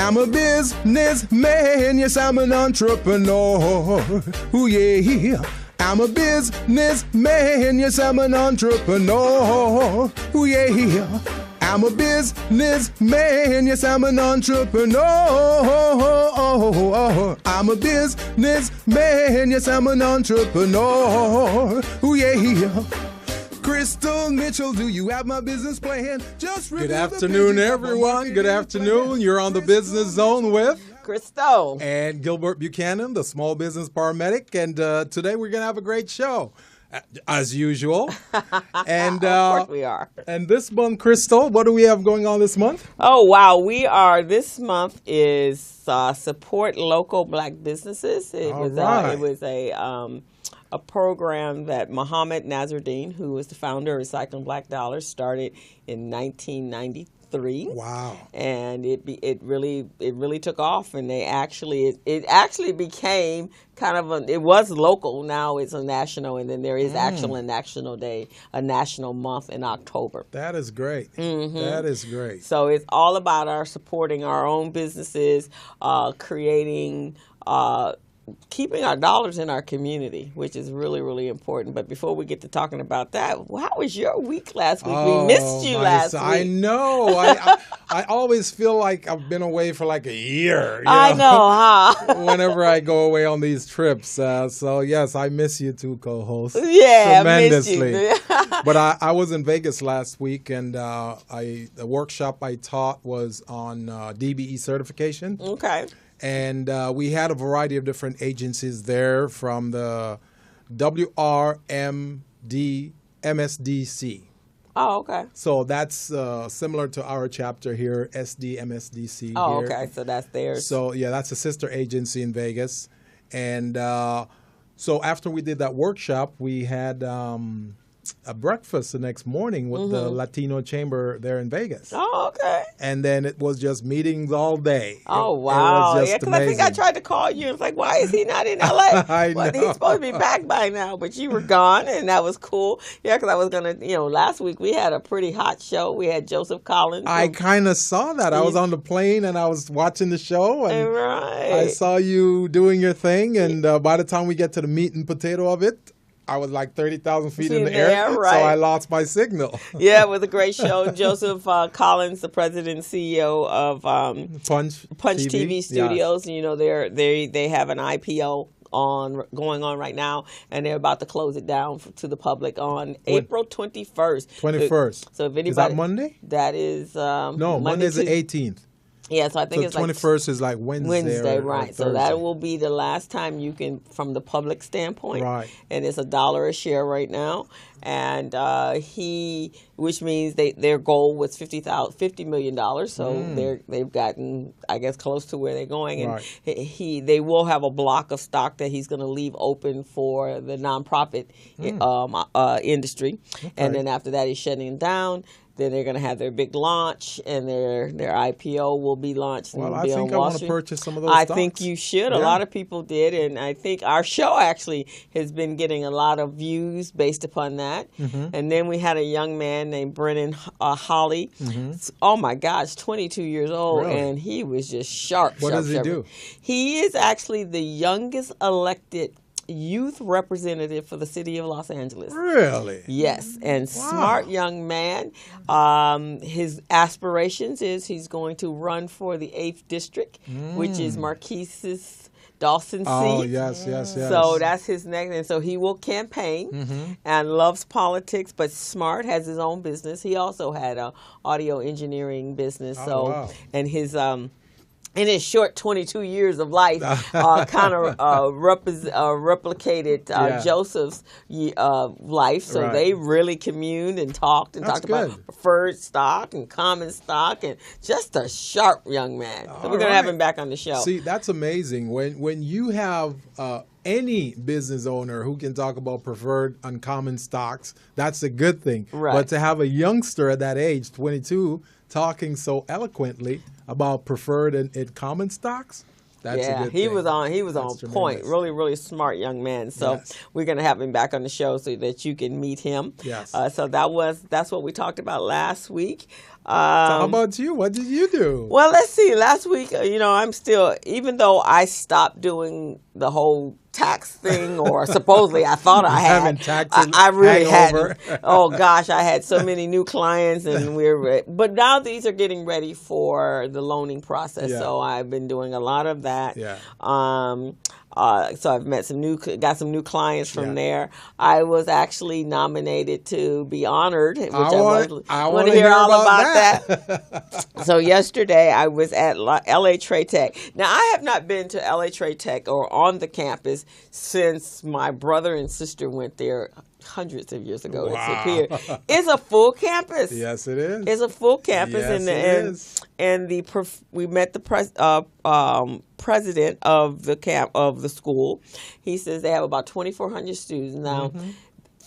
I'm a businessman, yes, I'm an entrepreneur. Ooh, yeah. I'm a businessman, yes, I'm an entrepreneur. Ooh, yeah. I'm a businessman, yes, I'm an entrepreneur. I'm a businessman, yes, I'm an entrepreneur. Ooh, yeah. Crystal Mitchell, do you have my business plan? Just Good afternoon, everyone. Good afternoon. You're on the Business Zone with Crystal and Gilbert Buchanan, the small business paramedic. And today we're going to have a great show, as usual. And of course we are. And this month, Crystal, what do we have going on this month? Oh, wow. This month is support local black businesses. It was a program that Muhammad Nazardine, who was the founder of Recycling Black Dollars, started in 1993. Wow! And it really took off, and it actually became kind of it was local. Now it's a national, and then there is actually a national day, a national month in October. That is great. Mm-hmm. That is great. So it's all about our supporting our own businesses, creating. Keeping our dollars in our community, which is really, really important. But before we get to talking about that, how was your week last week? We missed you last week. I know. I always feel like I've been away for like a year. I know, huh? Whenever I go away on these trips. So, yes, I miss you too, co-host. Yeah, tremendously. I missed you. But I was in Vegas last week, and the workshop I taught was on DBE certification. Okay. And we had a variety of different agencies there, from the WRMD MSDC. Oh, okay. So that's similar to our chapter here, SDMSDC. Oh, here. okay. So that's theirs. So, yeah, that's a sister agency in Vegas. And so after we did that workshop, we had a breakfast the next morning with the Latino Chamber there in Vegas. Oh, okay. And then it was just meetings all day. Oh, wow. Yeah, because I think I tried to call you. It's like, why is he not in L.A.? I know. He's supposed to be back by now, but you were gone, and that was cool. Yeah, because I was going to, last week we had a pretty hot show. We had Joseph Collins. I kind of saw that. I was on the plane, and I was watching the show, and I saw you doing your thing, and by the time we get to the meat and potato of it, I was like 30,000 feet in the air, right. So I lost my signal. Yeah, it was a great show. Joseph Collins, the president and CEO of Punch TV Studios. Yes. They have an IPO going on right now, and they're about to close it down to the public on April 21st. 21st. So if anybody, is that Monday? That is no, Monday's the 18th. Yeah, so I think it's 21st is like Wednesday, right? So that will be the last time you can, from the public standpoint, right? And it's $1 a share right now, and which means their goal was $50 million. So they've gotten, I guess, close to where they're going, and they will have a block of stock that he's going to leave open for the nonprofit industry, and then after that he's shutting down. Then they're going to have their big launch, and their IPO will be launched. Well, I think I want to purchase some of those stocks. I think you should. Yeah. A lot of people did, and I think our show actually has been getting a lot of views based upon that. Mm-hmm. And then we had a young man named Brennan Holly. Mm-hmm. Oh, my gosh, 22 years old, really? And he was just sharp. What does he do? He is actually the youngest elected youth representative for the city of Los Angeles. Really? Yes, and smart young man. His aspirations is he's going to run for the 8th district, which is Marquise's Dawson seat. Oh, yes. So that's his next, and so he will campaign and loves politics, but smart, has his own business. He also had a audio engineering business. And his in his short 22 years of life, kind of replicated Joseph's life. So they really communed and talked talked about preferred stock and common stock, and just a sharp young man. So we're going to have him back on the show. See, that's amazing. When you have any business owner who can talk about preferred uncommon stocks, that's a good thing. Right. But to have a youngster at that age, 22, talking so eloquently about preferred and common stocks, That's a good he thing. was on That's point. tremendous. Really, really smart young man. So we're going to have him back on the show so that you can meet him. Yes. So that's what we talked about last week. So how about you? What did you do? Well, let's see. Last week, I'm still, even though I stopped doing the whole tax thing, or supposedly I thought I had, I really hadn't. Oh gosh, I had so many new clients, and but now these are getting ready for the loaning process. Yeah. So I've been doing a lot of that. Yeah. So I've got some new clients from there. I was actually nominated to be honored, which I want to hear all about that. So yesterday I was at LA Trade Tech. Now I have not been to LA Trade Tech or on the campus since my brother and sister went there hundreds of years ago. Wow. It's a full campus. Yes, it is. It's a full campus, Yes, we met the president of the school. He says they have about 2,400 students now.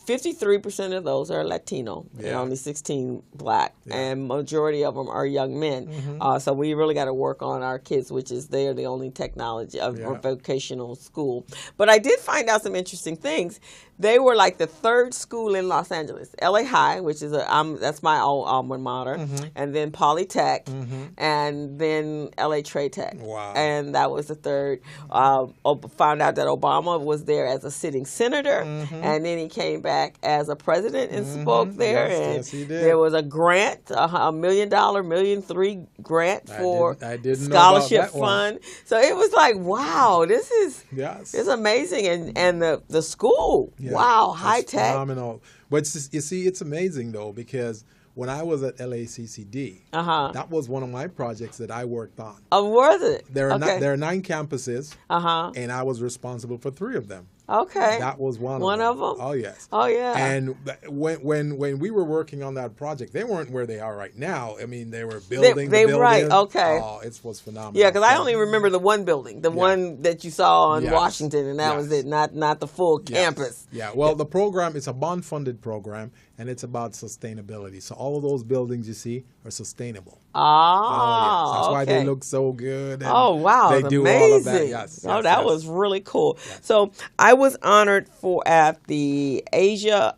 53% of those are Latino, and only 16 Black, and majority of them are young men. So we really got to work on our kids, which is they're the only technology or vocational school. But I did find out some interesting things. They were like the third school in Los Angeles. LA High, which is that's my old alma mater, and then Polytech, and then LA Trade Tech. Wow. And that was the third. Found out that Obama was there as a sitting senator, and then he came back as a president and spoke there. Yes, he did. There was a grant, $1 million, $1.3 million grant for I didn't scholarship know about that fund. one. So it was like, wow, this is Yes. it's amazing, and the school. Yeah, wow, high it's tech. phenomenal. But you see, it's amazing though, because when I was at LACCD, that was one of my projects that I worked on. Oh, was it? There are 9 campuses, and I was responsible for 3 of them. Okay. That was one of them. Oh yes. Oh yeah. And when we were working on that project, they weren't where they are right now. I mean, they were building the building. Right. Okay. Oh, it was phenomenal. Yeah, because I only remember the one building, the one that you saw on Washington, and that was it. Not the full campus. Yeah. Well, the program is a bond-funded program, and it's about sustainability. So all of those buildings you see are sustainable. That's why they look so good. And wow, they do amazing. all of that. Yes. That was really cool. Yes. So I was honored at the Asia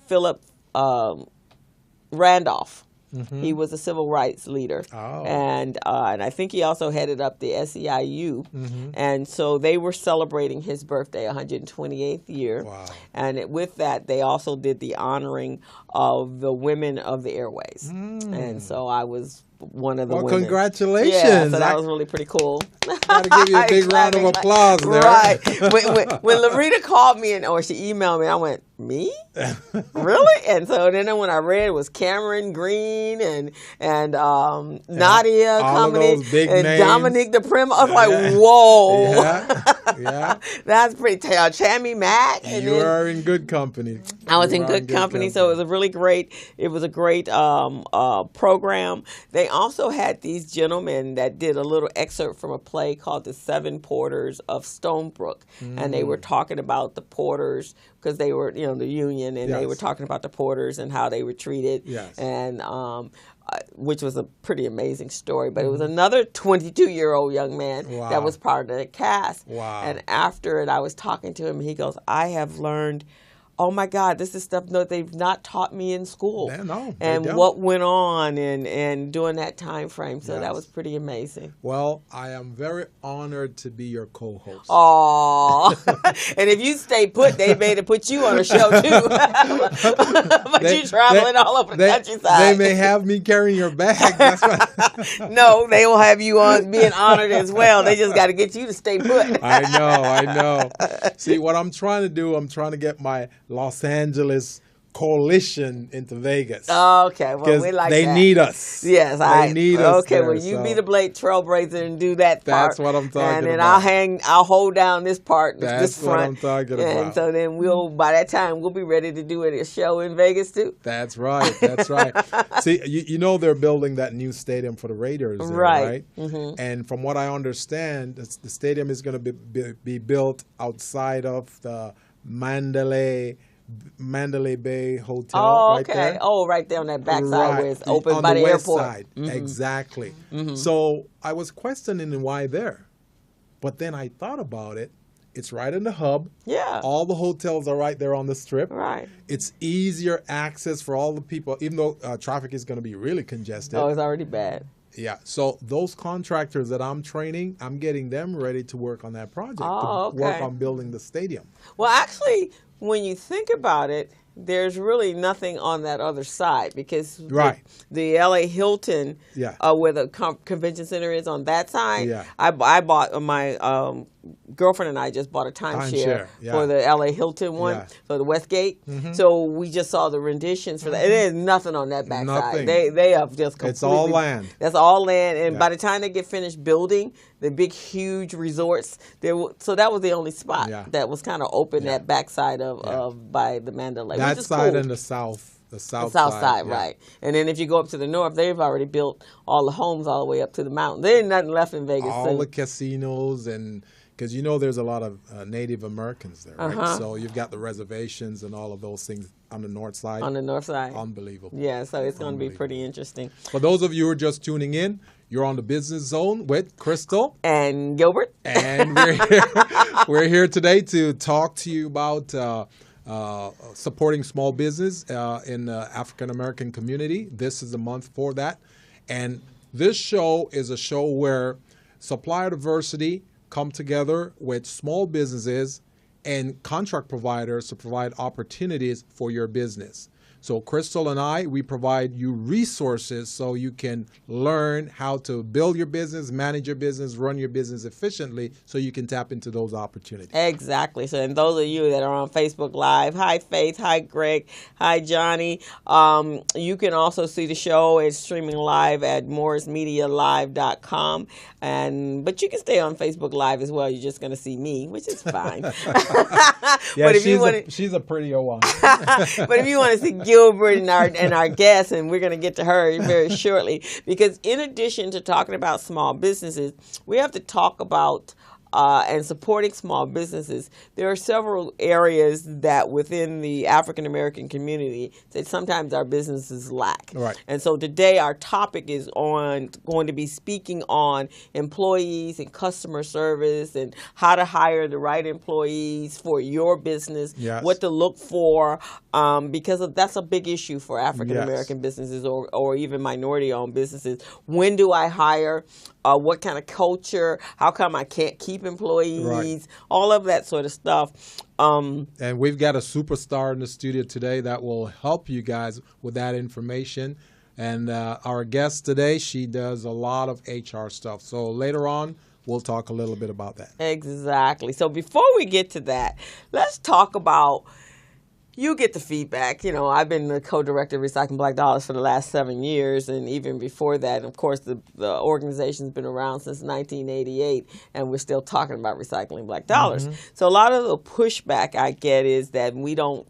Philip Randolph. He was a civil rights leader, and I think he also headed up the SEIU, and so they were celebrating his birthday, 128th year. Wow. And with that, they also did the honoring of the women of the airways, and so I was one of the women. Congratulations. Yeah, so that was really pretty cool. Got to give you a big round of applause there. Right. When Larita called me or she emailed me, I went, me? Really? And so then when I read it was Cameron Green and Nadia coming in and names. Dominique DePrima. I was like, whoa. Yeah. That's pretty. Chammy Mack. You are in good company. I was in good company, so it was a great program. They also had these gentlemen that did a little excerpt from a play called The 7 Porters of Stonebrook, and they were talking about the porters because they were, the union, and they were talking about the porters and how they were treated, and which was a pretty amazing story. But it was another 22-year-old young man that was part of the cast. Wow. And after it, I was talking to him, and he goes, I have learned, oh my God, this is stuff they've not taught me in school. And what went on and during that time frame. So that was pretty amazing. Well, I am very honored to be your co-host. Oh, and if you stay put, they may have put you on a show too. But you traveling all over the countryside. They may have me carrying your bag. That's right. No, they will have you on being honored as well. They just got to get you to stay put. I know. See, what I'm trying to do, I'm trying to get my Los Angeles coalition into Vegas. Okay, well, we like they that. They need us. Yes, they need us. Okay, well, you be the trailblazer and do that part. That's what I'm talking about. And then I'll hold down this part, this front. That's what I'm talking about. And so then by that time, we'll be ready to do a show in Vegas too. That's right. See, you they're building that new stadium for the Raiders, there, right? Mm-hmm. And from what I understand, the stadium is going to be built outside of the Mandalay Bay Hotel, right there. Oh, right there on that backside where it's open by the west airport. Side. Mm-hmm. Exactly. Mm-hmm. So I was questioning why there. But then I thought about it. It's right in the hub. Yeah. All the hotels are right there on the strip. Right. It's easier access for all the people, even though traffic is going to be really congested. Oh, it's already bad. Yeah. So those contractors that I'm training, I'm getting them ready to work on that project, Oh, to work okay. on building the stadium. Well, actually, when you think about it, there's really nothing on that other side because Right. the LA Hilton, Yeah. where the convention center is on that side, Yeah. I bought my girlfriend and I just bought a timeshare yeah. for the LA Hilton one, Yeah. for the Westgate. So we just saw the renditions for that. And there's nothing on that backside. They have just completely. It's all land. That's all land. And Yeah. by the time they get finished building the big, huge resorts, so that was the only spot Yeah. that was kind of open, Yeah. that backside Yeah. of by the Mandalay. That which is side cool. and the south. The south side, yeah. right. And then if you go up to the north, they've already built all the homes all the way up to the mountain. There ain't nothing left in Vegas. All the casinos, and because there's a lot of Native Americans there, right? So you've got the reservations and all of those things on the north side. On the north side. Unbelievable. Yeah, so it's going to be pretty interesting. For those of you who are just tuning in, you're on the Business Zone with Crystal And Gilbert. and we're here today to talk to you about supporting small business in the African American community. This is a month for that. And this show is a show where supplier diversity come together with small businesses and contract providers to provide opportunities for your business. So Crystal and I, we provide you resources so you can learn how to build your business, manage your business, run your business efficiently so you can tap into those opportunities. Exactly. So, and those of you that are on Facebook Live, hi Faith, hi Greg, hi Johnny. You can also see the show. It's streaming live at morrismedialive.com. But you can stay on Facebook Live as well. You're just going to see me, which is fine. Yeah, but if she's a prettier one. But if you want to see Gilbert and our guest, and we're going to get to her very shortly, because in addition to talking about small businesses, we have to talk about and supporting small businesses. There are several areas that within the African American community that sometimes our businesses lack. Right. And so today our topic is going to be speaking on employees and customer service and how to hire the right employees for your business, Yes. what to look for, because that's a big issue for African American businesses or even minority-owned businesses. When do I hire? What kind of culture? How come I can't keep employees? Right. All of that sort of stuff. And we've got a superstar in the studio today that will help you guys with that information. And our guest today, she does a lot of HR stuff. So later on, we'll talk a little bit about that. Exactly. So before we get to that, let's talk about. You get the feedback. I've been the co-director of Recycling Black Dollars for the last 7 years, and even before that, and of course, the organization's been around since 1988, and we're still talking about recycling black dollars. So a lot of the pushback I get is that we don't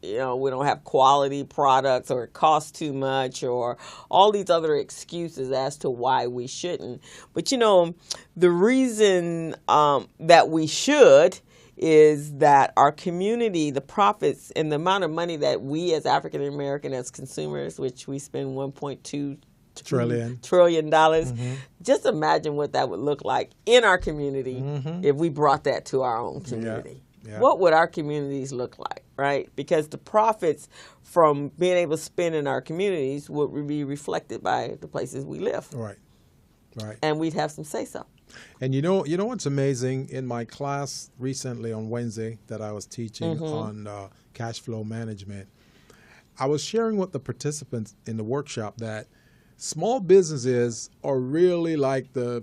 have quality products, or it costs too much, or all these other excuses as to why we shouldn't. But the reason that we should is that our community, the profits and the amount of money that we as African American, as consumers, which we spend $1.2 trillion, just imagine what that would look like in our community if we brought that to our own community. Yeah. What would our communities look like, right? Because the profits from being able to spend in our communities would be reflected by the places we live. Right. And we'd have some say-so. And you know what's amazing? In my class recently on Wednesday that I was teaching on cash flow management, I was sharing with the participants in the workshop that small businesses are really like they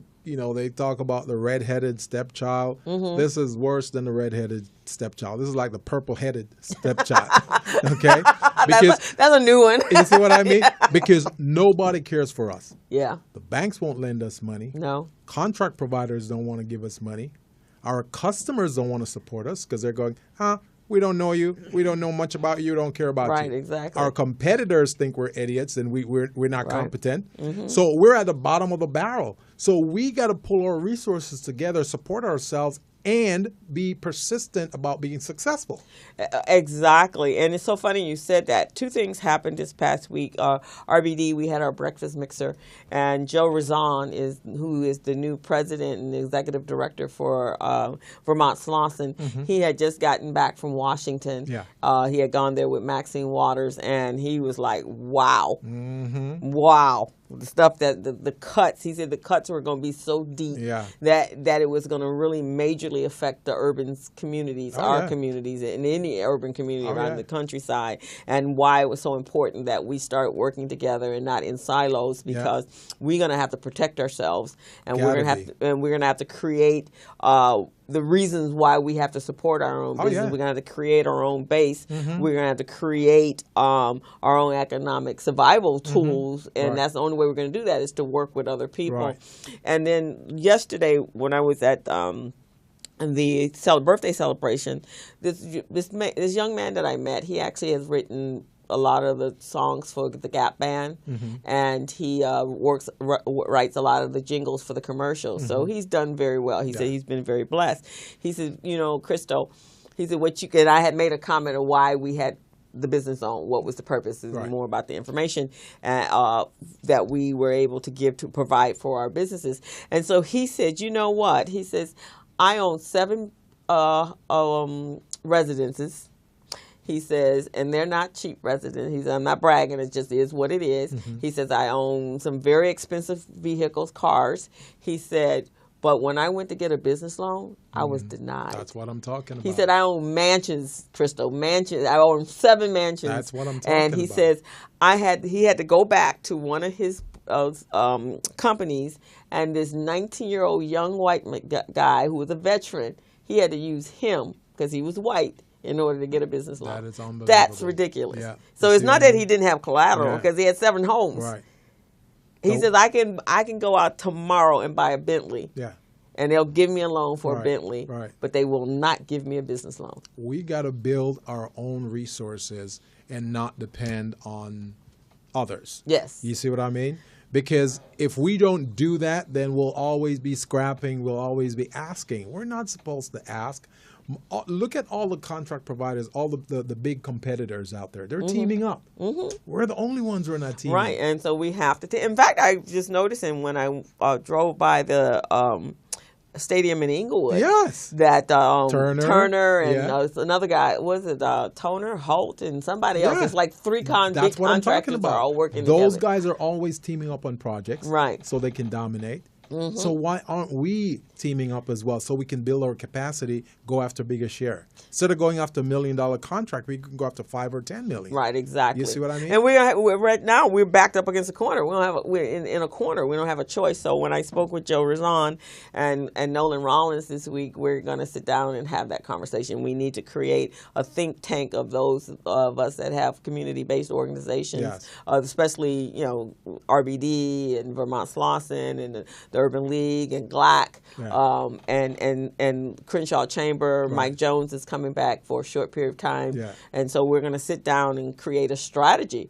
talk about the red-headed stepchild. This is worse than the red-headed stepchild. This is like the purple-headed stepchild. Okay? Because that's a new one. You see what I mean? Because nobody cares for us. Yeah. The banks won't lend us money. No. Contract providers don't want to give us money. Our customers don't want to support us because they're going, we don't know you. We don't know much about you. Don't care about you. Right, exactly. Our competitors think we're idiots and we're not competent. So we're at the bottom of the barrel. So we got to pull our resources together, support ourselves, and be persistent about being successful. Exactly. And it's so funny you said that. Two things happened this past week. RBD, we had our breakfast mixer, and Joe Razan, who is the new president and executive director for Vermont Slauson. He had just gotten back from Washington. Yeah. He had gone there with Maxine Waters, and he was like, wow. Wow. The stuff that the cuts, he said the cuts were going to be so deep that it was going to really majorly affect the urban communities, communities, and any urban community around the countryside, and why it was so important that we start working together and not in silos, because we're going to have to protect ourselves, and we're going to have to create the reasons why we have to support our own business. We're going to have to create our own base. We're going to have to create our own economic survival tools, and that's the only way we're going to do that is to work with other people. And then yesterday, when I was at the birthday celebration, this young man that I met, he actually has written a lot of the songs for the Gap Band, and he writes a lot of the jingles for the commercials. So he's done very well. He said he's been very blessed. He said, Crystal, he said, and I had made a comment of why we had the Business Zone, what was the purpose, is more about the information that we were able to give to provide for our businesses. And so he said, you know what? He says, I own 7 residences. He says, and they're not cheap residences. He says, I'm not bragging, it just is what it is. He says, I own some very expensive vehicles, cars. He said, but when I went to get a business loan, I was denied. That's what I'm talking about. He said, I own mansions, Crystal, mansions. I own 7 mansions. That's what I'm talking about. And he says, he had to go back to one of his companies, and this 19-year-old young white guy who was a veteran, he had to use him because he was white in order to get a business loan. That is unbelievable. That's ridiculous. Yeah. So it's not that he didn't have collateral, because he had 7 homes. Right. He says, I can go out tomorrow and buy a Bentley. Yeah. And they'll give me a loan for a Bentley, but they will not give me a business loan. We got to build our own resources and not depend on others. Yes. You see what I mean? Because if we don't do that, then we'll always be scrapping. We'll always be asking. We're not supposed to ask. Look at all the contract providers, all the big competitors out there. They're teaming up. We're the only ones who are not teaming up. Right, and so we have to. In fact, I just noticed when I drove by the stadium in Inglewood. Yes. That Turner and another guy, was it Toner, Holt, and somebody else? It's like 3 big contractors are all working together. Those guys are always teaming up on projects. Right. So they can dominate. So why aren't we teaming up as well so we can build our capacity, go after bigger share? Instead of going after $1 million contract, we can go after $5 or $10 million. Right, exactly. You see what I mean? And we're right now we're backed up against a corner. We're in a corner. We don't have a choice. So when I spoke with Joe Razan and Nolan Rollins this week, we're going to sit down and have that conversation. We need to create a think tank of those of us that have community-based organizations, especially RBD and Vermont Slauson and the Urban League and GLAC, and Crenshaw Chamber. Mike Jones is coming back for a short period of time, and so we're going to sit down and create a strategy.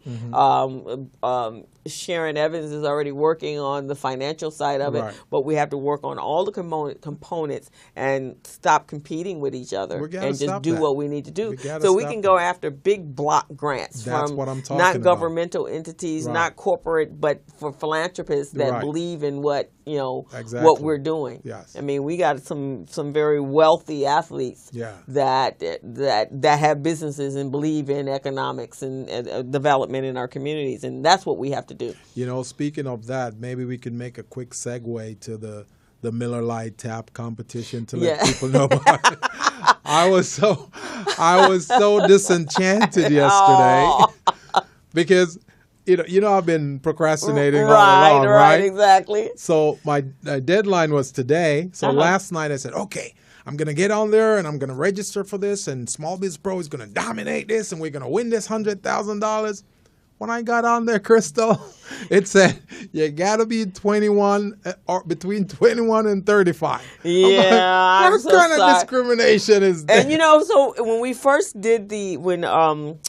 Sharon Evans is already working on the financial side of it, but we have to work on all the components and stop competing with each other and just do what we need to do. So we can go after big block grants from not governmental entities, not corporate, but for philanthropists that believe in what what we're doing. I mean, we got some very wealthy athletes that have businesses and believe in economics and development in our communities, and that's what we have to do. Speaking of that, maybe we can make a quick segue to the Miller Lite Tap competition to let people know about it. I was so disenchanted yesterday because I've been procrastinating all along, right? Exactly. So my deadline was today. So last night I said, okay, I'm going to get on there and I'm going to register for this, and Small Biz Pro is going to dominate this and we're going to win this $100,000. When I got on there, Crystal, it said you got to be 21 or between 21 and 35. Yeah, what kind of discrimination is that? And so when we first did when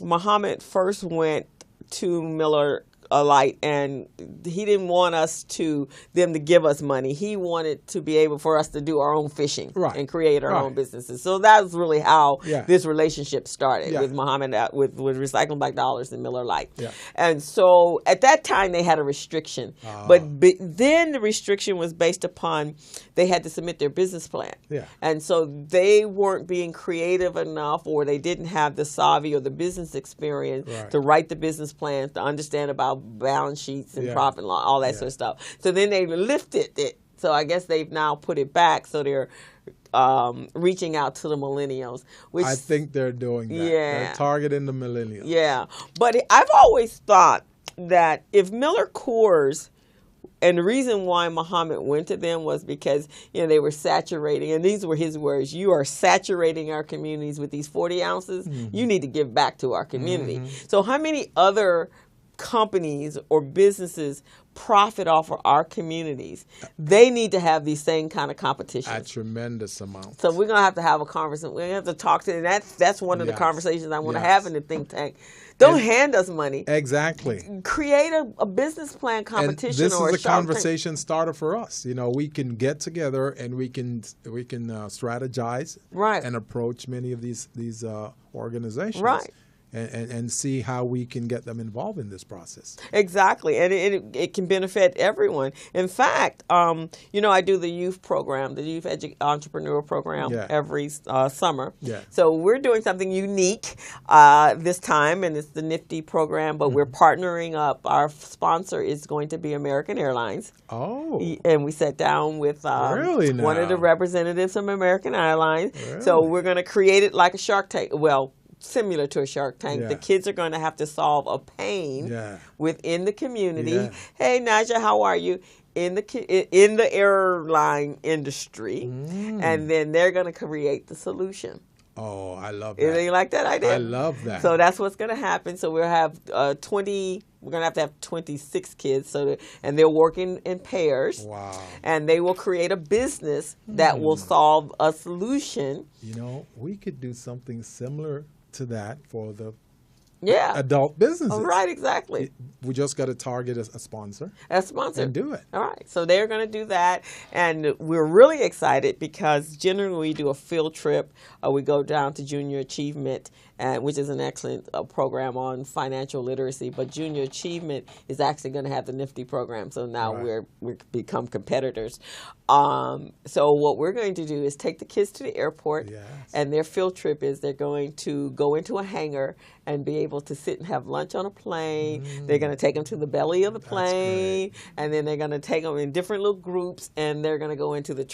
Muhammad first went to Miller light, and he didn't want them to give us money. He wanted to be able for us to do our own fishing and create our own businesses. So that was really how this relationship started with Muhammad, with Recycling Black Dollars and Miller Lite. Yeah. And so at that time they had a restriction, but then the restriction was based upon they had to submit their business plan. Yeah. And so they weren't being creative enough, or they didn't have the savvy or the business experience to write the business plans, to understand about balance sheets and profit and loss, all that sort of stuff. So then they lifted it. So I guess they've now put it back. So they're reaching out to the millennials. Which I think they're doing that. Yeah. They're targeting the millennials. Yeah. But I've always thought that if Miller Coors, and the reason why Muhammad went to them was because, they were saturating, and these were his words, you are saturating our communities with these 40 ounces. Mm-hmm. You need to give back to our community. Mm-hmm. So how many other companies or businesses profit off of our communities? They need to have these same kind of competitions. A tremendous amount. So we're going to have a conversation. We're going to have to talk to them. That's one of the conversations I want to have in the think tank. Don't hand us money. Exactly. Create a business plan competition. And this is a conversation starter for us. We can get together and we can strategize and approach many of these organizations. Right. And see how we can get them involved in this process. Exactly, and it can benefit everyone. In fact, I do the youth program, the youth entrepreneur program every summer. Yeah. So we're doing something unique this time, and it's the Nifty program, but we're partnering up. Our sponsor is going to be American Airlines. Oh. And we sat down with one of the representatives from American Airlines. Really? So we're going to create it like a Shark Tank. Well, similar to a Shark Tank. Yeah. The kids are going to have to solve a pain within the community. Yeah. Hey, Naja, how are you? In the airline industry, and then they're going to create the solution. Oh, I love that. Anything like that idea? I love that. So that's what's going to happen. So we'll have 20. We're going to have 26 kids. And they're working in pairs. Wow. And they will create a business that will solve a solution. We could do something similar to that for the adult businesses. Right, exactly. We just got to target a sponsor. A sponsor. And do it. All right. So they're going to do that. And we're really excited because generally we do a field trip. We go down to Junior Achievement, which is an excellent program on financial literacy. But Junior Achievement is actually going to have the Nifty program. So now we become competitors. So what we're going to do is take the kids to the airport. Yes. And their field trip is they're going to go into a hangar and be able to sit and have lunch on a plane. They're going to take them to the belly of the plane, and then they're going to take them in different little groups, and they're going to go into the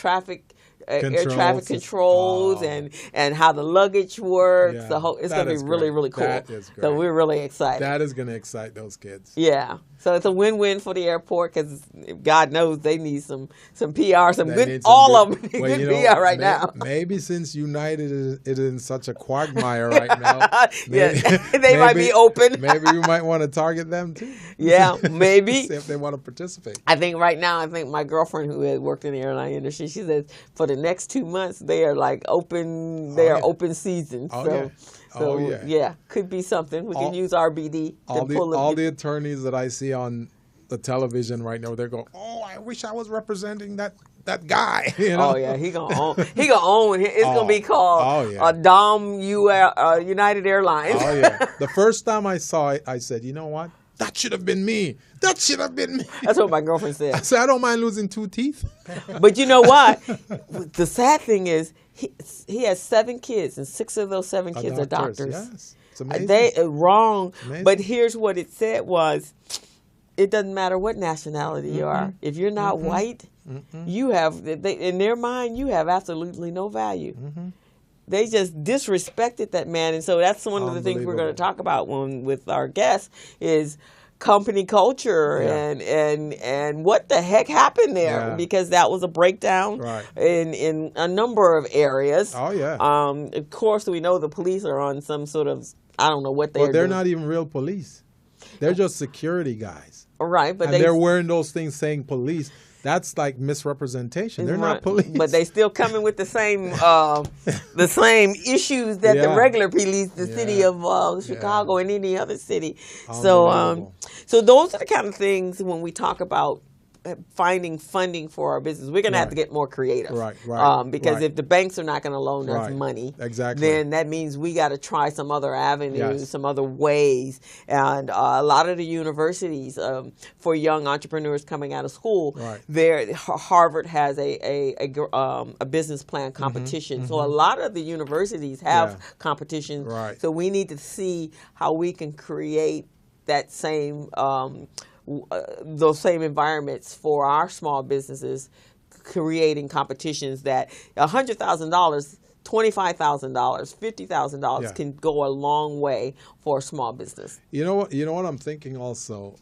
air traffic controls and how the luggage works. Yeah. It's going to be really, really cool. That is great. So we're really excited. That is going to excite those kids. Yeah. So it's a win-win for the airport because God knows they need some PR, some good. All of them need good PR right now. Maybe since United is in such a quagmire right now, they might be open. Maybe we might want to target them too. Yeah, maybe. See if they want to participate. I think right now, my girlfriend who had worked in the airline industry, she says for the next 2 months they are like open. They are open season. So could be something. We can use RBD. All the attorneys that I see on the television right now, they're going, I wish I was representing that guy. Oh yeah, he gonna own. He gonna own. It's gonna be called Dom United Airlines. Oh yeah. The first time I saw it, I said, you know what? That should have been me. That should have been me. That's what my girlfriend said. I said, I don't mind losing 2 teeth. But you know what? The sad thing is, he has 7 kids, and 6 of those 7 kids are doctors. Yes. It's amazing. They are wrong. Amazing. But here's what it said was, it doesn't matter what nationality you are. If you're not white, you have, in their mind, you have absolutely no value. They just disrespected that man. And so that's one of the things we're going to talk about with our guests is company culture and what the heck happened there, because that was a breakdown in a number of areas. Oh, yeah. Of course, we know the police are on some sort of, I don't know what they're doing. They're not even real police. They're just security guys. Right, but they're wearing those things saying police. That's like misrepresentation. They're not police, but they still come in with the same issues that the regular police, the city of Chicago and any other city. So those are the kind of things when we talk about finding funding for our business, we're going to have to get more creative. Because if the banks are not going to loan us money, then that means we got to try some other avenues, some other ways. And a lot of the universities for young entrepreneurs coming out of school, Harvard has a business plan competition. So a lot of the universities have competitions. So we need to see how we can create that same those same environments for our small businesses, creating competitions that $100,000, $25,000, $50,000 can go a long way for a small business. You know what I'm thinking also?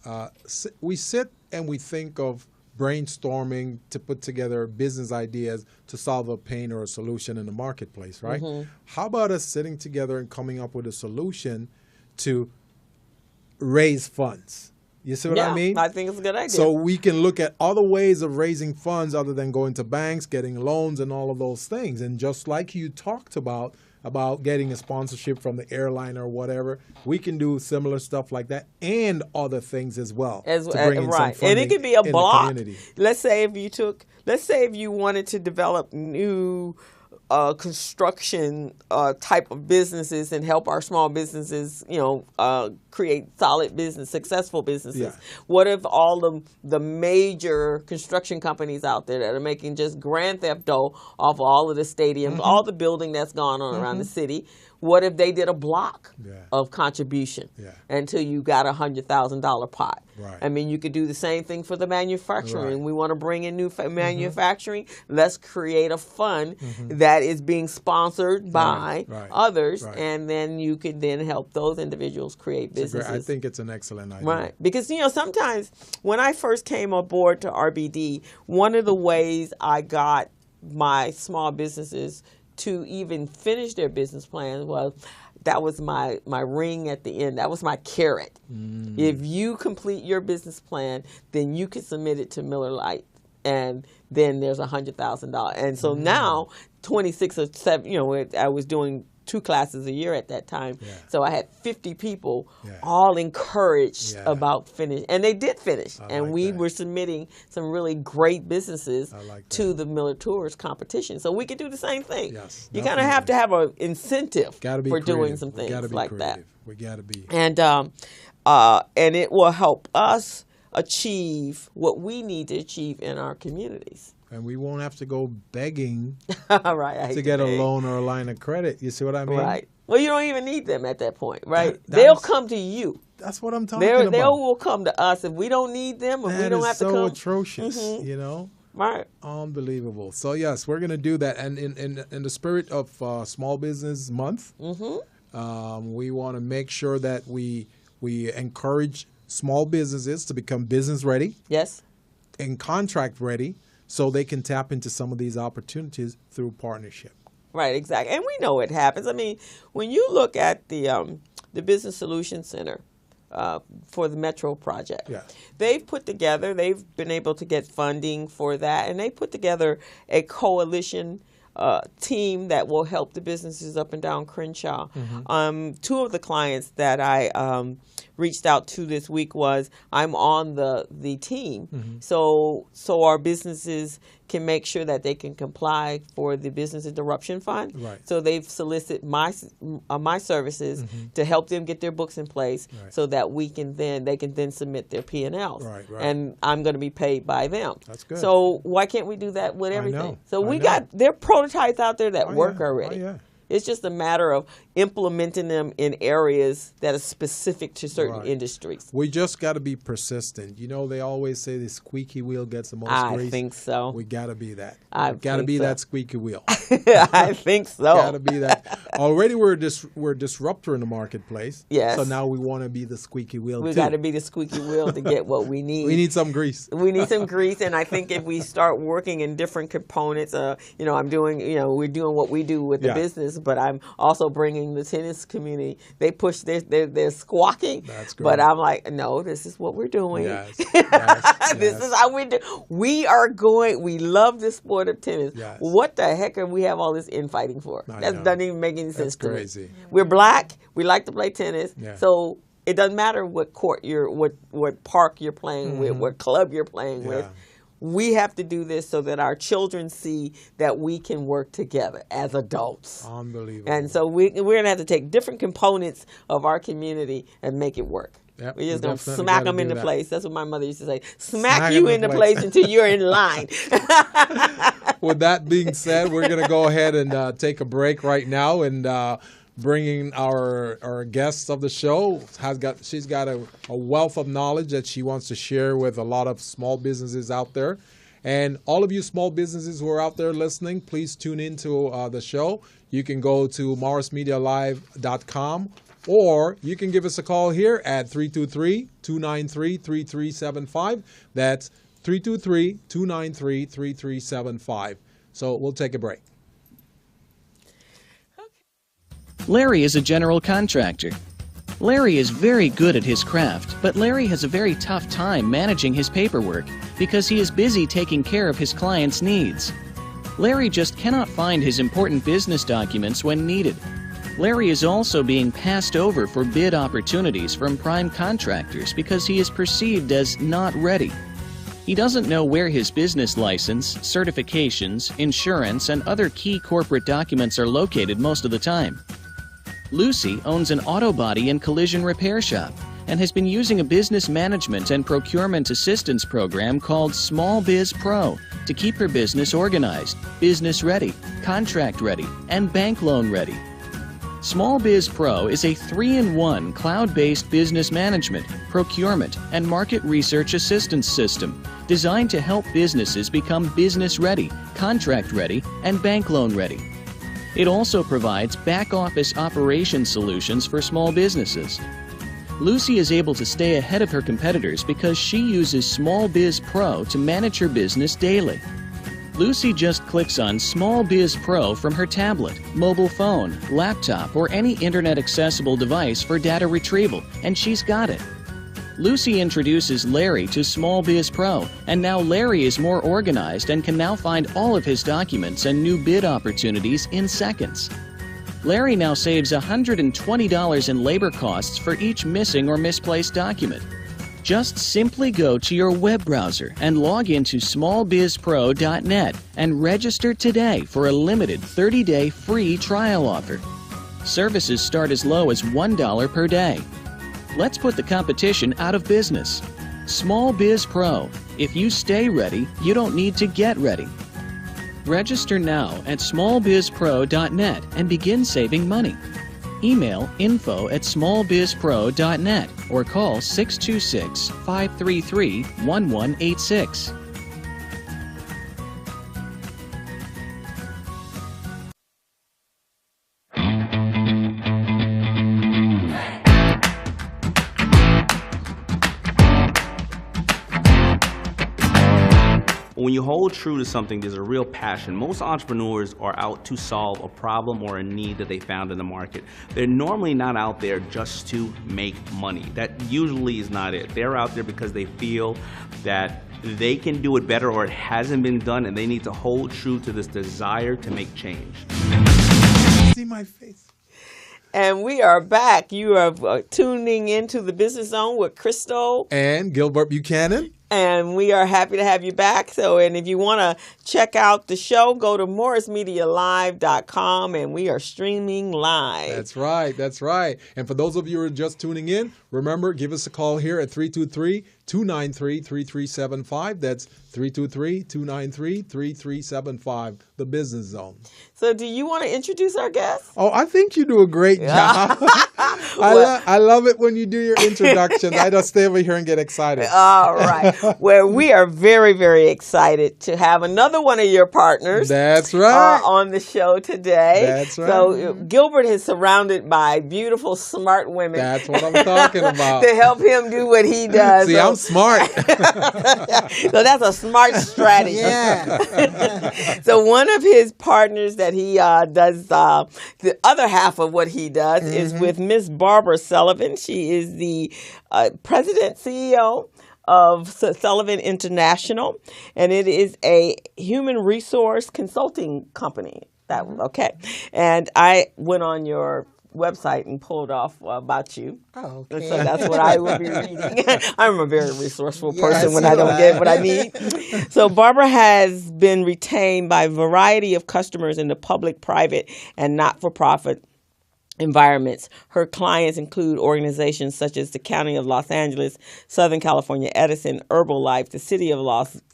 We sit and we think of brainstorming to put together business ideas to solve a pain or a solution in the marketplace, right? How about us sitting together and coming up with a solution to raise funds? You see what I mean? I think it's a good idea. So we can look at other ways of raising funds other than going to banks, getting loans, and all of those things. And just like you talked about getting a sponsorship from the airline or whatever, we can do similar stuff like that and other things as well. To bring in some funding and it could be a block. Let's say if you wanted to develop new construction type of businesses and help our small businesses, create solid business, successful businesses. What if all the major construction companies out there that are making just grand theft dough off all of the stadiums, all the building that's gone on around the city, what if they did a block of contribution until you got $100,000 pot? I mean, you could do the same thing for the manufacturing. We want to bring in new manufacturing. Let's create a fund that is being sponsored by others, and then you could then help those individuals create businesses. I think it's an excellent idea. Right. Because, sometimes when I first came aboard to RBD, one of the ways I got my small businesses to even finish their business plans that was my ring at the end. That was my carrot. If you complete your business plan, then you can submit it to Miller Lite, and then there's $100,000. And so now, 26 or 7, I was doing 2 classes a year at that time. So I had 50 people all encouraged about finish. And they did finish. And we were submitting some really great businesses to the Miller Tours competition. So we could do the same thing. You kind of have to have an incentive for doing some things like that. We got to be. And it will help us achieve what we need to achieve in our communities. And we won't have to go begging to get a loan or a line of credit. You see what I mean? Right. Well, you don't even need them at that point, right? They'll come to you. That's what I'm talking about. They will come to us if we don't need them, if we don't have to come. That is so atrocious, Right. Unbelievable. So, yes, we're going to do that. And in the spirit of Small Business Month, we want to make sure that we encourage small businesses to become business ready. Yes. And contract ready, so they can tap into some of these opportunities through partnership. Right, exactly. And we know it happens. I mean, when you look at the Business Solution Center for the Metro project, they've been able to get funding for that, and they put together a coalition team that will help the businesses up and down Crenshaw. 2 of the clients that I reached out to this week I'm on the team, so our businesses can make sure that they can comply for the Business Interruption Fund. So they've solicited my services to help them get their books in place, so that they can then submit their P&Ls, and I'm going to be paid by them. That's good. So why can't we do that with everything? So there are prototypes out there that work already. It's just a matter of implementing them in areas that are specific to certain industries. We just got to be persistent. They always say the squeaky wheel gets the most grease. I think so. We got to be that. We got to be that squeaky wheel. I think so. Got to be that. Already we're a disruptor in the marketplace. Yes. So now we want to be the squeaky wheel, We too. got to be the squeaky wheel to get what we need. We need some grease. We need some grease, and I think if we start working in different components, we're doing what we do with the business, but I'm also bringing the tennis community. They push, they're squawking. That's great. But I'm like, no, this is what we're doing. Yes. This is how we do. We love the sport of tennis. Yes. What the heck are we have all this infighting for? That doesn't even make any sense to crazy. me. We're black. We like to play tennis. Yeah. So it doesn't matter what court what park you're playing with, what club you're playing with. We have to do this so that our children see that we can work together as adults. Unbelievable. And so we're going to have to take different components of our community and make it work. Yep, We're just going to definitely smack gotta them into do that. place. That's what my mother used to say. Smack you into place until you're in line. With that being said, we're going to go ahead and take a break right now, and bringing our guests of the show. She's got a wealth of knowledge that she wants to share with a lot of small businesses out there. And all of you small businesses who are out there listening, please tune into the show. You can go to morrismedialive.com, or you can give us a call here at 323-293-3375. That's 323-293-3375. So we'll take a break. Larry is a general contractor. Larry is very good at his craft, but Larry has a very tough time managing his paperwork because he is busy taking care of his clients' needs. Larry just cannot find his important business documents when needed. Larry is also being passed over for bid opportunities from prime contractors because he is perceived as not ready. He doesn't know where his business license, certifications, insurance, and other key corporate documents are located most of the time. Lucy owns an auto body and collision repair shop and has been using a business management and procurement assistance program called Small Biz Pro to keep her business organized, business ready, contract ready, and bank loan ready. Small Biz Pro is a 3-in-1 cloud-based business management, procurement, and market research assistance system designed to help businesses become business ready, contract ready, and bank loan ready. It also provides back-office operation solutions for small businesses. Lucy is able to stay ahead of her competitors because she uses Small Biz Pro to manage her business daily. Lucy just clicks on Small Biz Pro from her tablet, mobile phone, laptop, or any internet-accessible device for data retrieval, and she's got it. Lucy introduces Larry to Small Biz Pro, and now Larry is more organized and can now find all of his documents and new bid opportunities in seconds. Larry now saves $120 in labor costs for each missing or misplaced document. Just simply go to your web browser and log into smallbizpro.net and register today for a limited 30-day free trial offer. Services start as low as $1 per day. Let's put the competition out of business. Small Biz Pro. If you stay ready, you don't need to get ready. Register now at smallbizpro.net and begin saving money. Email info@smallbizpro.net or call 626-533-1186. When you hold true to something, there's a real passion. Most entrepreneurs are out to solve a problem or a need that they found in the market. They're normally not out there just to make money. That usually is not it. They're out there because they feel that they can do it better or it hasn't been done, and they need to hold true to this desire to make change. See my face. And we are back. You are tuning into the Business Zone with Crystal And Gilbert Buchanan. And we are happy to have you back. And if you want to check out the show, go to morrismedialive.com, and we are streaming live. That's right. And for those of you who are just tuning in, Remember, give us a call here at 323-293-3375. That's 323-293-3375, the Business Zone. So do you want to introduce our guest? Oh, I think you do a great job. I love it when you do your introductions. I just stay over here and get excited. All right. Well, we are very, very excited to have another one of your partners. That's right. On the show today. That's right. So Gilbert is surrounded by beautiful, smart women. That's what I'm talking about. To help him do what he does. See, I'm smart. So that's a smart strategy. Yeah. So one of his partners that he does, the other half of what he does is with Miss Barbara Sullivan. She is the president, CEO of Sullivan International, and it is a human resource consulting company. Okay. And I went on your website and pulled off about you. Oh, okay. So that's what I will be reading. I'm a very resourceful person Yes, when I don't you get are. what I need. So Barbara has been retained by a variety of customers in the public, private, and not-for-profit environments. Her clients include organizations such as the County of Los Angeles, Southern California Edison, Herbalife, the City of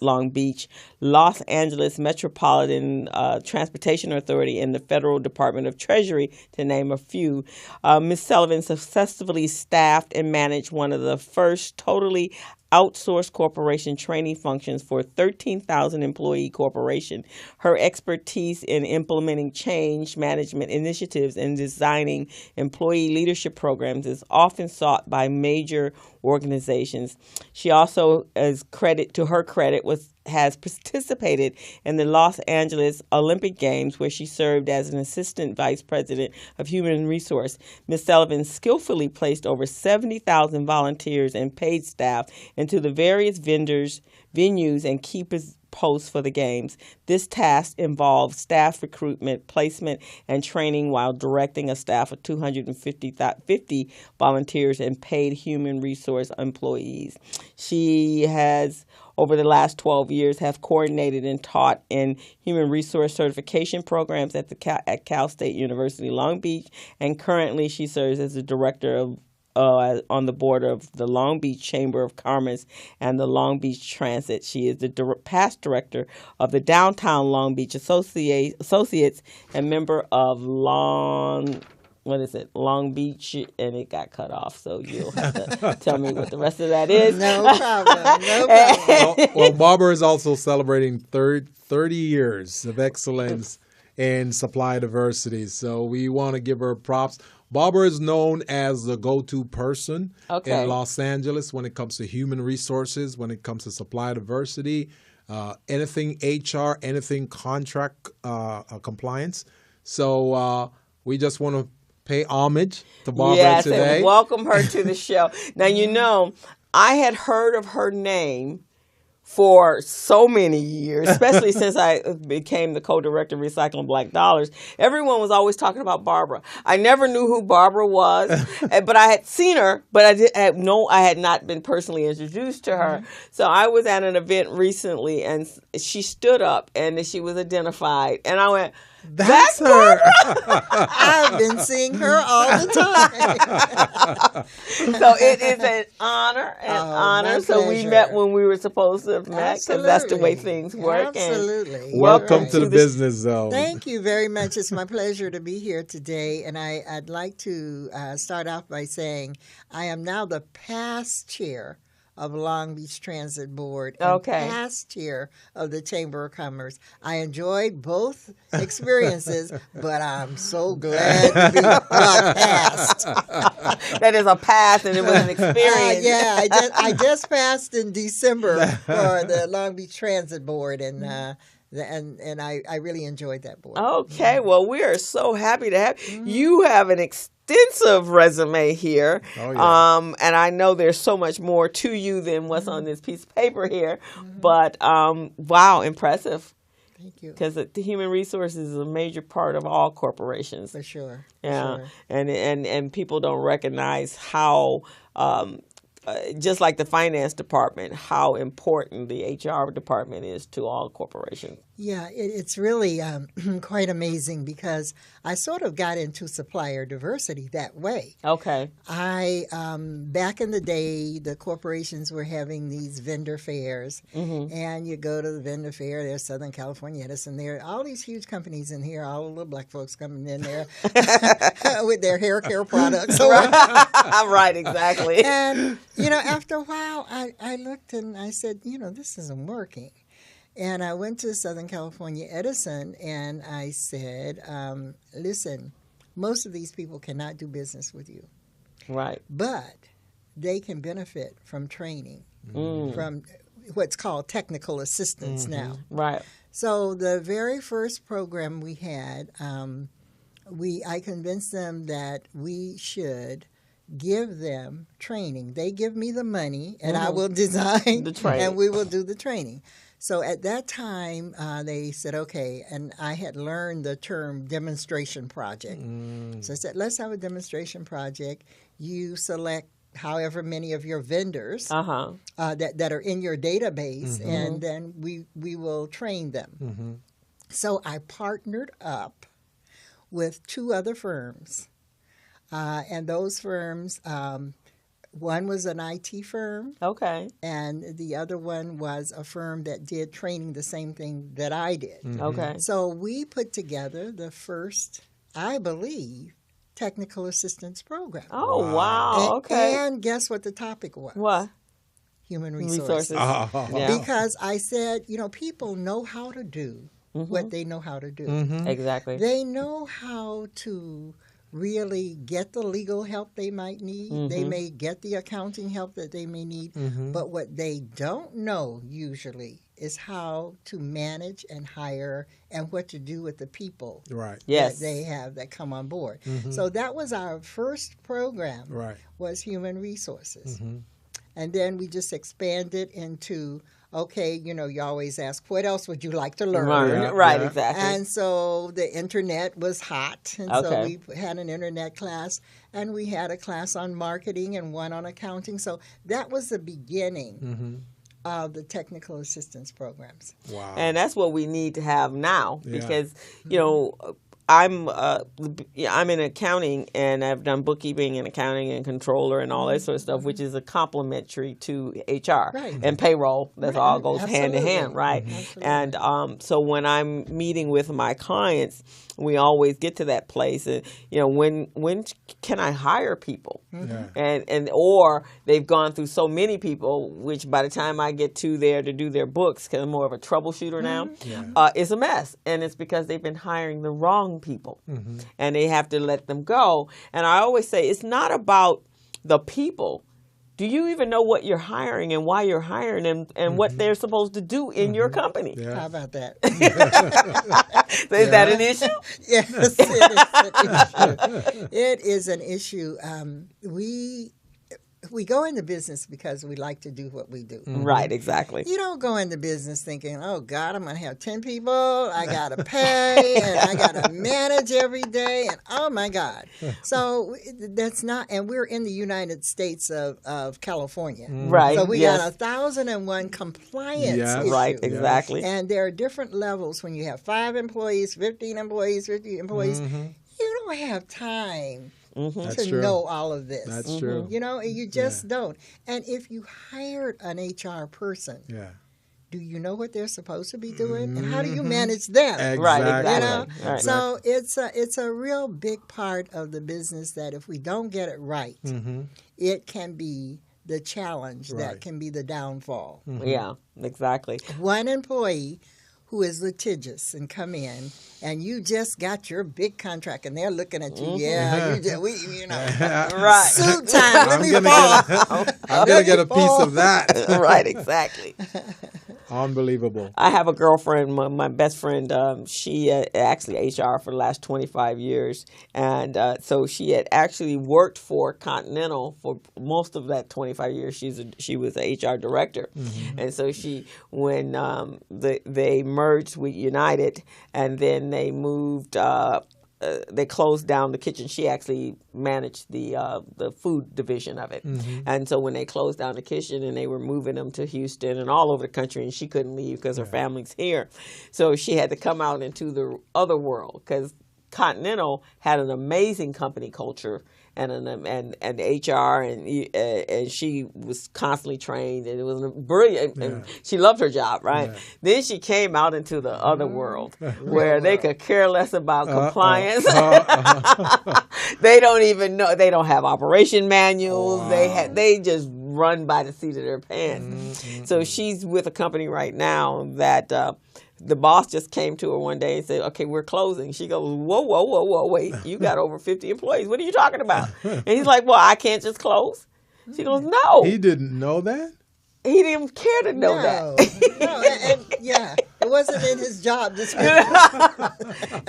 Long Beach, Los Angeles Metropolitan Transportation Authority, and the Federal Department of Treasury, to name a few. Ms. Sullivan successfully staffed and managed one of the first totally outsourced corporation training functions for a 13,000 employee corporation. Her expertise in implementing change management initiatives and designing employee leadership programs is often sought by major organizations. She also, has participated in the Los Angeles Olympic Games, where she served as an assistant vice president of human resource. Ms. Sullivan skillfully placed over 70,000 volunteers and paid staff into the various venues and key posts for the games. This task involved staff recruitment, placement, and training while directing a staff of 250 volunteers and paid human resource employees. She has, over the last 12 years, have coordinated and taught in human resource certification programs at Cal State University, Long Beach, and currently she serves as the director of on the board of the Long Beach Chamber of Commerce and the Long Beach Transit. She is the past director of the Downtown Long Beach Associates and member of Long Beach, and it got cut off, so you'll have to tell me what the rest of that is. No problem. Well, Barbara is also celebrating 30 years of excellence in supply diversity, so we want to give her props. Barbara is known as the go-to person in Los Angeles when it comes to human resources, when it comes to supply diversity, anything HR, anything contract compliance. So we just want to pay homage to Barbara today. Yes, and welcome her to the show. Now, I had heard of her name for so many years, especially since I became the co-director of Recycling Black Dollars. Everyone was always talking about Barbara. I never knew who Barbara was, but I had seen her, but I had not been personally introduced to her. So I was at an event recently, and she stood up, and she was identified, and I went, That's her. I've been seeing her all the time. So it is an honor. So we met when we were supposed to have met, because that's the way things work. Absolutely. And welcome to the Business Zone. Thank you very much. It's my pleasure to be here today. And I'd like to start off by saying I am now the past chair of Long Beach Transit Board and past chair of the Chamber of Commerce. I enjoyed both experiences, but I'm so glad to be past. That is a pass, and it was an experience. I just passed in December for the Long Beach Transit Board, and I really enjoyed that board. Okay, well, we are so happy to have you. Have an extensive resume here, and I know there's so much more to you than what's on this piece of paper here. But wow, impressive. Thank you. Because the human resources is a major part of all corporations. For sure. Yeah, and people don't recognize how. Just like the finance department, how important the HR department is to all corporations. Yeah, it's really quite amazing because I sort of got into supplier diversity that way. Okay. Back in the day, the corporations were having these vendor fairs, and you go to the vendor fair, there's Southern California Edison, there are all these huge companies in here, all the little black folks coming in there with their hair care products. Right, exactly. And, after a while, I looked and I said, this isn't working. And I went to Southern California Edison and I said, listen, most of these people cannot do business with you. Right. But they can benefit from training, from what's called technical assistance now. Right. So the very first program we had, I convinced them that we should give them training. They give me the money and I will design the training. And we will do the training. So at that time, they said, okay, and I had learned the term demonstration project. So I said, let's have a demonstration project. You select however many of your vendors that are in your database, and then we will train them. So I partnered up with 2 other firms, and those firms, one was an IT firm. Okay. And the other one was a firm that did training the same thing that I did. Okay. So we put together the first, I believe, technical assistance program. Oh, wow. Okay. And guess what the topic was? What? Human resources. Yeah. Because I said, people know how to do what they know how to do. Exactly. They know how to really get the legal help they might need. They may get the accounting help that they may need. But what they don't know usually is how to manage and hire and what to do with the people that they have that come on board. So that was our first program, was human resources. And then we just expanded into, okay, you always ask, what else would you like to learn? Right, exactly. And so the internet was hot. And so we had an internet class, and we had a class on marketing and one on accounting. So that was the beginning of the technical assistance programs. Wow. And that's what we need to have now because, I'm in accounting, and I've done bookkeeping and accounting and controller and all that sort of stuff, which is a complementary to HR and payroll. That's all goes hand in hand, right? And so when I'm meeting with my clients, we always get to that place, and when can I hire people? And or they've gone through so many people, which by the time I get to there to do their books, because I'm more of a troubleshooter now, it's a mess, and it's because they've been hiring the wrong people, and they have to let them go. And I always say it's not about the people. Do you even know what you're hiring and why you're hiring them and what they're supposed to do in your company? Yeah. How about that? So is that an issue? Yes, it is an issue. We go into business because we like to do what we do. Right, exactly. You don't go into business thinking, oh, God, I'm going to have 10 people, I got to pay, and I got to manage every day, and oh, my God. So that's not, and we're in the United States of California. Right, So we got 1,001 compliance issues. Right, exactly. And there are different levels when you have 5 employees, 15 employees, 50 employees. You don't have time to know all of this. That's true. You just don't. And if you hired an HR person, do you know what they're supposed to be doing? And how do you manage them? Exactly. Right, exactly. Right. So it's a real big part of the business that if we don't get it right, it can be the challenge that can be the downfall. Yeah, exactly. One employee who is litigious and come in, and you just got your big contract, and they're looking at you. Yeah, right. Suit time. I'm gonna get a piece of that. Right, exactly. Unbelievable. I have a girlfriend, my best friend. She actually HR for the last 25 years, and so she had actually worked for Continental for most of that 25 years. She was an HR director, and so when they merged with United, and then they moved they closed down the kitchen. She actually managed the food division of it. And so when they closed down the kitchen and they were moving them to Houston and all over the country, and she couldn't leave because her family's here. So she had to come out into the other world, because Continental had an amazing company culture and HR, and she was constantly trained, and it was brilliant, and she loved her job, right? Then she came out into the other world where they could care less about compliance. They don't even know, they don't have operation manuals. They just run by the seat of their pants. So she's with a company right now that the boss just came to her one day and said, okay, we're closing. She goes, whoa, wait, you got over 50 employees. What are you talking about? And he's like, well, I can't just close. She goes, no. He didn't know that? He didn't care to know that. No, it wasn't in his job description.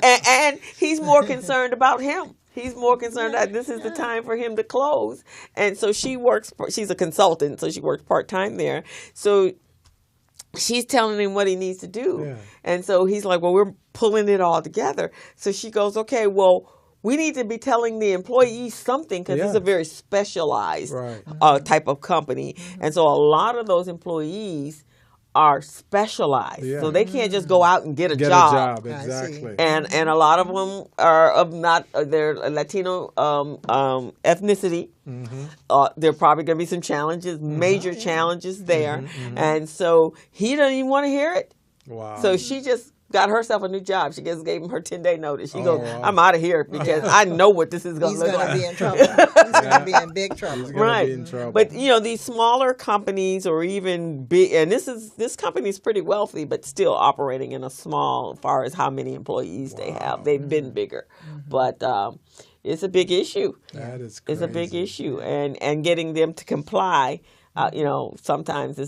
and he's more concerned about him. He's more concerned that this is the time for him to close. And so she's a consultant, so she works part-time there. So she's telling him what he needs to do. Yeah. And so he's like, well, we're pulling it all together. So she goes, okay, well, we need to be telling the employees something, because it's a very specialized type of company. And so a lot of those employees are specialized. Yeah. So they can't just go out and get a job. Exactly. And a lot of them are of they're Latino ethnicity. There are probably going to be some challenges, major challenges there. And so he doesn't even want to hear it. Wow. So she just got herself a new job. She just gave him her 10-day notice. She goes, I'm out of here, because I know what this is going to look like. He's going to be in trouble. He's going to be in big trouble. Right. Be in trouble. But, these smaller companies, or even big, and this company is pretty wealthy, but still operating in a small, as far as how many employees they have. They've been bigger. But it's a big issue. That is crazy. It's a big issue. And getting them to comply, sometimes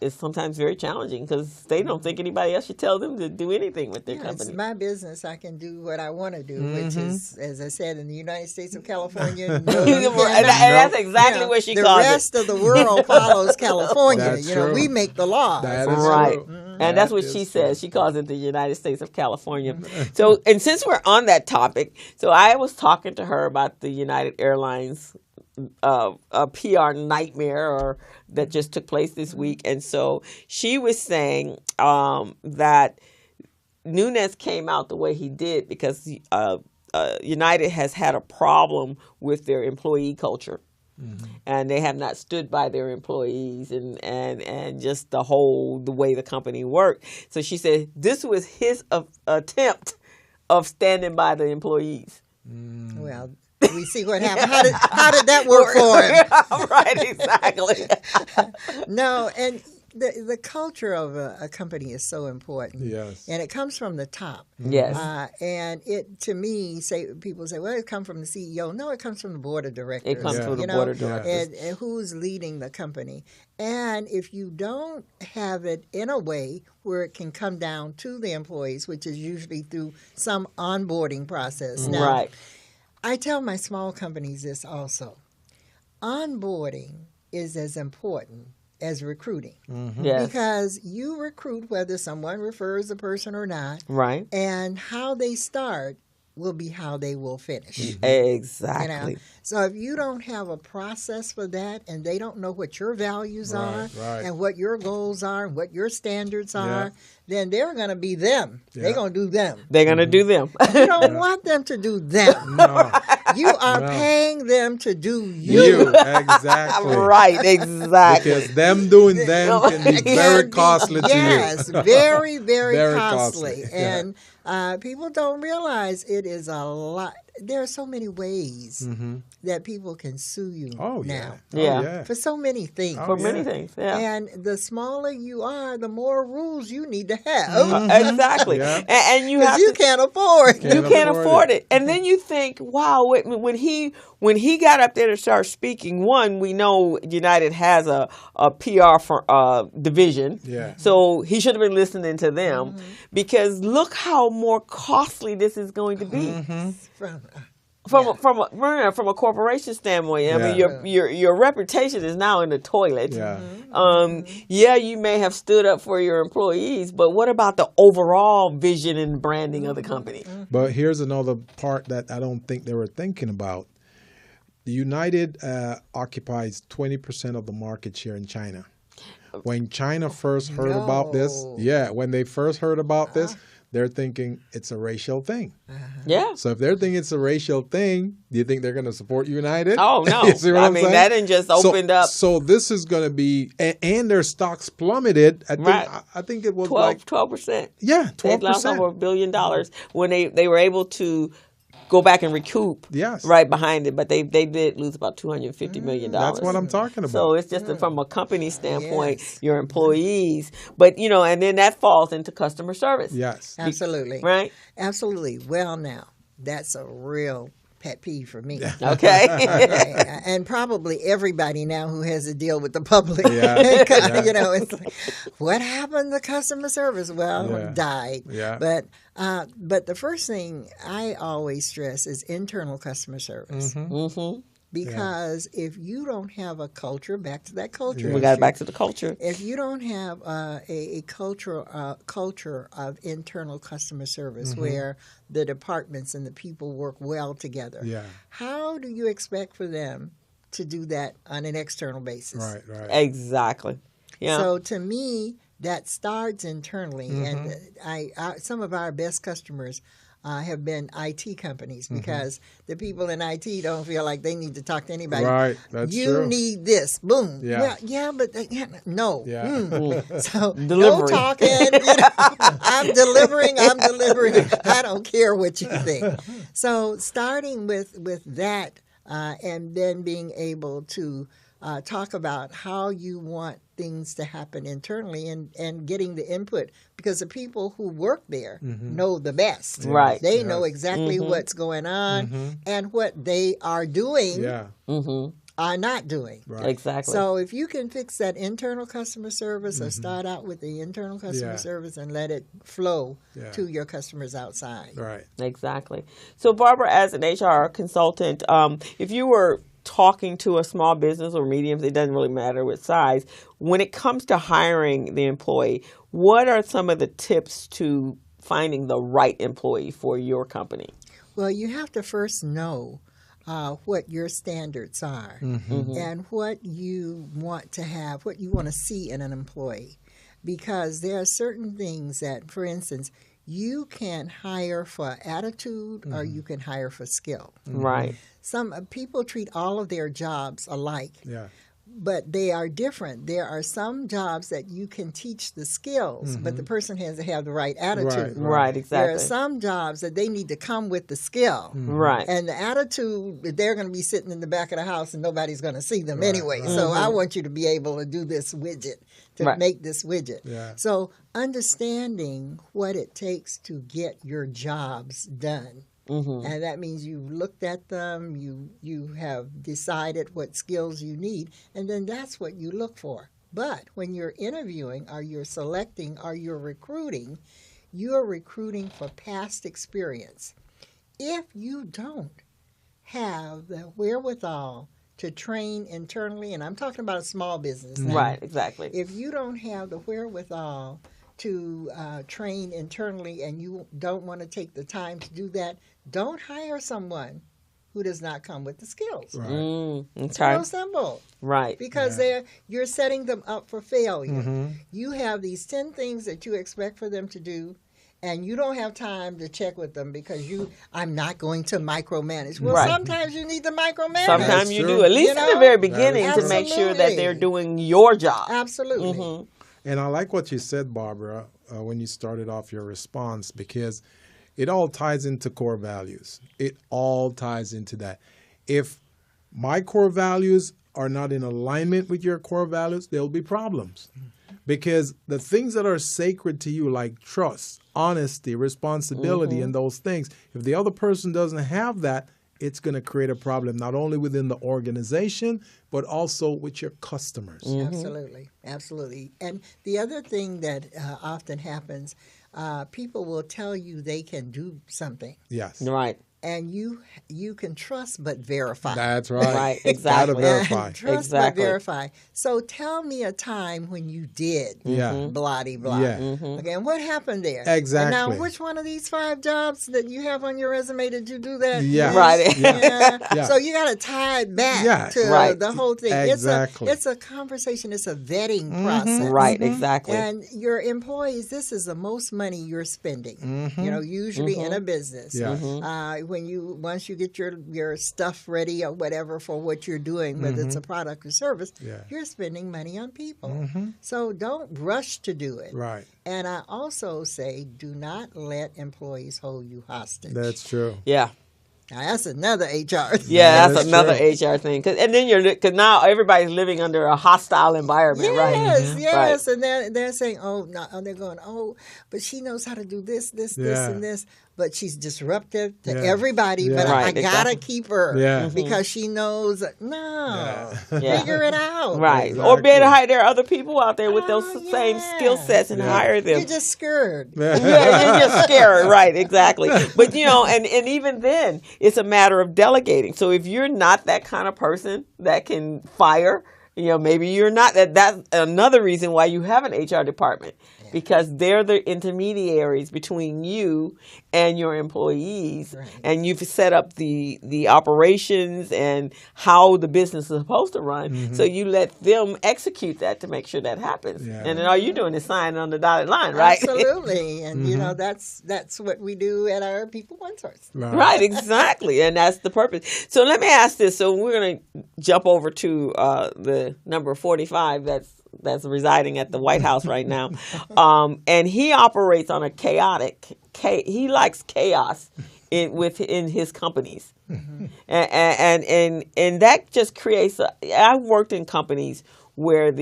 it's sometimes very challenging, because they don't think anybody else should tell them to do anything with their company. It's my business. I can do what I want to do, which is, as I said, in the United States of California. And that's exactly what she calls it. The rest of the world follows California. That's true. We make the laws. That is right. true. And that's what she says. She calls it the United States of California. So, and since we're on that topic, so I was talking to her about the United Airlines a PR nightmare that just took place this week. And so she was saying that Nunes came out the way he did because United has had a problem with their employee culture. And they have not stood by their employees and just the way the company worked. So she said this was his attempt of standing by the employees. Well, we see what happened. How did that work for him? Right, exactly. No, and the culture of a company is so important. Yes. And it comes from the top. Yes. And it, to me, people say, well, it comes from the CEO. No, it comes from the board of directors. It comes from the board of directors. And who's leading the company. And if you don't have it in a way where it can come down to the employees, which is usually through some onboarding process. Now, right. I tell my small companies this also. Onboarding is as important as recruiting. Yes. Because you recruit whether someone refers a person or not. Right. And how they start will be how they will finish. Exactly. So if you don't have a process for that, and they don't know what your values are and what your goals are and what your standards are, then they're going to be them. Yeah. They're going to do them. They're going to do them. You don't want them to do them. No. You are paying them to do you. Exactly. Right, exactly. Because them doing them can be very costly to you. Yes, very, very, very costly. Yeah. And people don't realize it is a lot. There are so many ways that people can sue you now. Yeah. For so many things. For many things, yeah. And the smaller you are, the more rules you need to have. Exactly. Yeah. And you have you can't afford. You can't afford it. And then you think, wow, when he got up there to start speaking, one, we know United has a PR division. Yeah. So he should have been listening to them because look how more costly this is going to be. From a corporation standpoint, I mean, your reputation is now in the toilet. Yeah. You may have stood up for your employees, but what about the overall vision and branding of the company? But here's another part that I don't think they were thinking about. United occupies 20% of the market share in China. When China first heard about this, when they first heard about this, they're thinking it's a racial thing. Yeah. So if they're thinking it's a racial thing, do you think they're going to support United? Oh, no. You see what I'm saying? That didn't just opened up. So this is going to be, and their stocks plummeted. I think it was 12%. Yeah, 12%. They lost over $1 billion when they were able to go back and recoup right behind it, but they did lose about $250 million. That's what I'm talking about. So it's just from a company standpoint, your employees, but and then that falls into customer service. Yes, absolutely, right, absolutely. Well, now that's a real pet peeve for me. Okay. And probably everybody now who has to deal with the public. It's like, what happened to customer service? Well, it died. Yeah. But the first thing I always stress is internal customer service. Because if you don't have a culture, back to that culture. We got back to the culture. If you don't have a culture of internal customer service where the departments and the people work well together, how do you expect for them to do that on an external basis? Right. Exactly. Yeah. So to me, that starts internally. And some of our best customers have been IT companies because the people in IT don't feel like they need to talk to anybody. Right, that's you true. need this. Boom. Yeah. Well, but no. Yeah. So Delivery. no talking. I'm delivering. I don't care what you think. So starting with that and then being able to talk about how you want things to happen internally and getting the input because the people who work there know the best. Right. They know exactly what's going on and what they are doing are not doing. Right. Exactly. So if you can fix that internal customer service or start out with the internal customer service and let it flow to your customers outside. Right. Exactly. So Barbara, as an HR consultant, if you were talking to a small business or medium, it doesn't really matter what size, when it comes to hiring the employee, what are some of the tips to finding the right employee for your company? Well, you have to first know what your standards are and what you want to have, what you want to see in an employee. Because there are certain things that, for instance, you can hire for attitude or you can hire for skill. Right. Some people treat all of their jobs alike. Yeah. But they are different. There are some jobs that you can teach the skills, but the person has to have the right attitude. Right, exactly. There are some jobs that they need to come with the skill. Right. And the attitude, they're going to be sitting in the back of the house and nobody's going to see them anyway. So I want you to be able to do this widget, to make this widget. Yeah. So understanding what it takes to get your jobs done. And that means you've looked at them, you have decided what skills you need, and then that's what you look for. But when you're interviewing or you're selecting or you're recruiting for past experience. If you don't have the wherewithal to train internally, and I'm talking about a small business now. Right, exactly. If you don't have the wherewithal to train internally and you don't want to take the time to do that, don't hire someone who does not come with the skills. Right. It's real simple. Right. Because you're setting them up for failure. You have these 10 things that you expect for them to do, and you don't have time to check with them because I'm not going to micromanage. Well, sometimes you need to micromanage. Sometimes you do, at least in the very beginning, to make sure that they're doing your job. Absolutely. And I like what you said, Barbara, when you started off your response, because it all ties into core values. It all ties into that. If my core values are not in alignment with your core values, there'll be problems. Because the things that are sacred to you, like trust, honesty, responsibility, and those things, if the other person doesn't have that, it's going to create a problem, not only within the organization, but also with your customers. Absolutely. Absolutely. And the other thing that often happens, people will tell you they can do something. Yes. Right. and you can trust but verify. That's right. Right, exactly. Gotta verify. Trust Exactly. but verify. So tell me a time when you did Yeah. blah blah. Yeah. Okay, and what happened there? Exactly. And now, which one of these 5 jobs that you have on your resume did you do that? Yeah. Right. Yeah. Yeah. So you got to tie it back Yeah. to Right. the whole thing. Exactly. It's a conversation. It's a vetting process. Right, exactly. And your employees, this is the most money you're spending. You know, usually in a business. Yeah. Once you get your stuff ready or whatever for what you're doing, whether it's a product or service, you're spending money on people. So don't rush to do it. Right. And I also say, do not let employees hold you hostage. That's true. Yeah. Now, that's another HR thing. Yeah, that's That's another true. HR thing. And then because now everybody's living under a hostile environment, right? Yes, yes. Right. And they're saying, oh, no, and they're going, oh, but she knows how to do this, Yeah. and this. But she's disruptive to Yeah. everybody. Yeah. But I Right, gotta exactly. keep her Yeah. because she knows. No, Yeah. figure it out. Right. Exactly. Or be able to hire, there are other people out there with those Oh, same yeah. skill sets and Yeah. hire them. You're just scared. Yeah, you're just scared, right? Exactly. But and even then, it's a matter of delegating. So if you're not that kind of person that can fire, maybe you're not. That's another reason why you have an HR department, because they're the intermediaries between you and your employees, and you've set up the operations and how the business is supposed to run. So you let them execute that to make sure that happens. Yeah. And then all you're doing is signing on the dotted line, right? Absolutely, and that's what we do at our People One Source. Right, exactly, and that's the purpose. So let me ask this. So we're going to jump over to the number 45 that's residing at the White House right now, and he operates on a he likes chaos within his companies, and that just creates. I've worked in companies where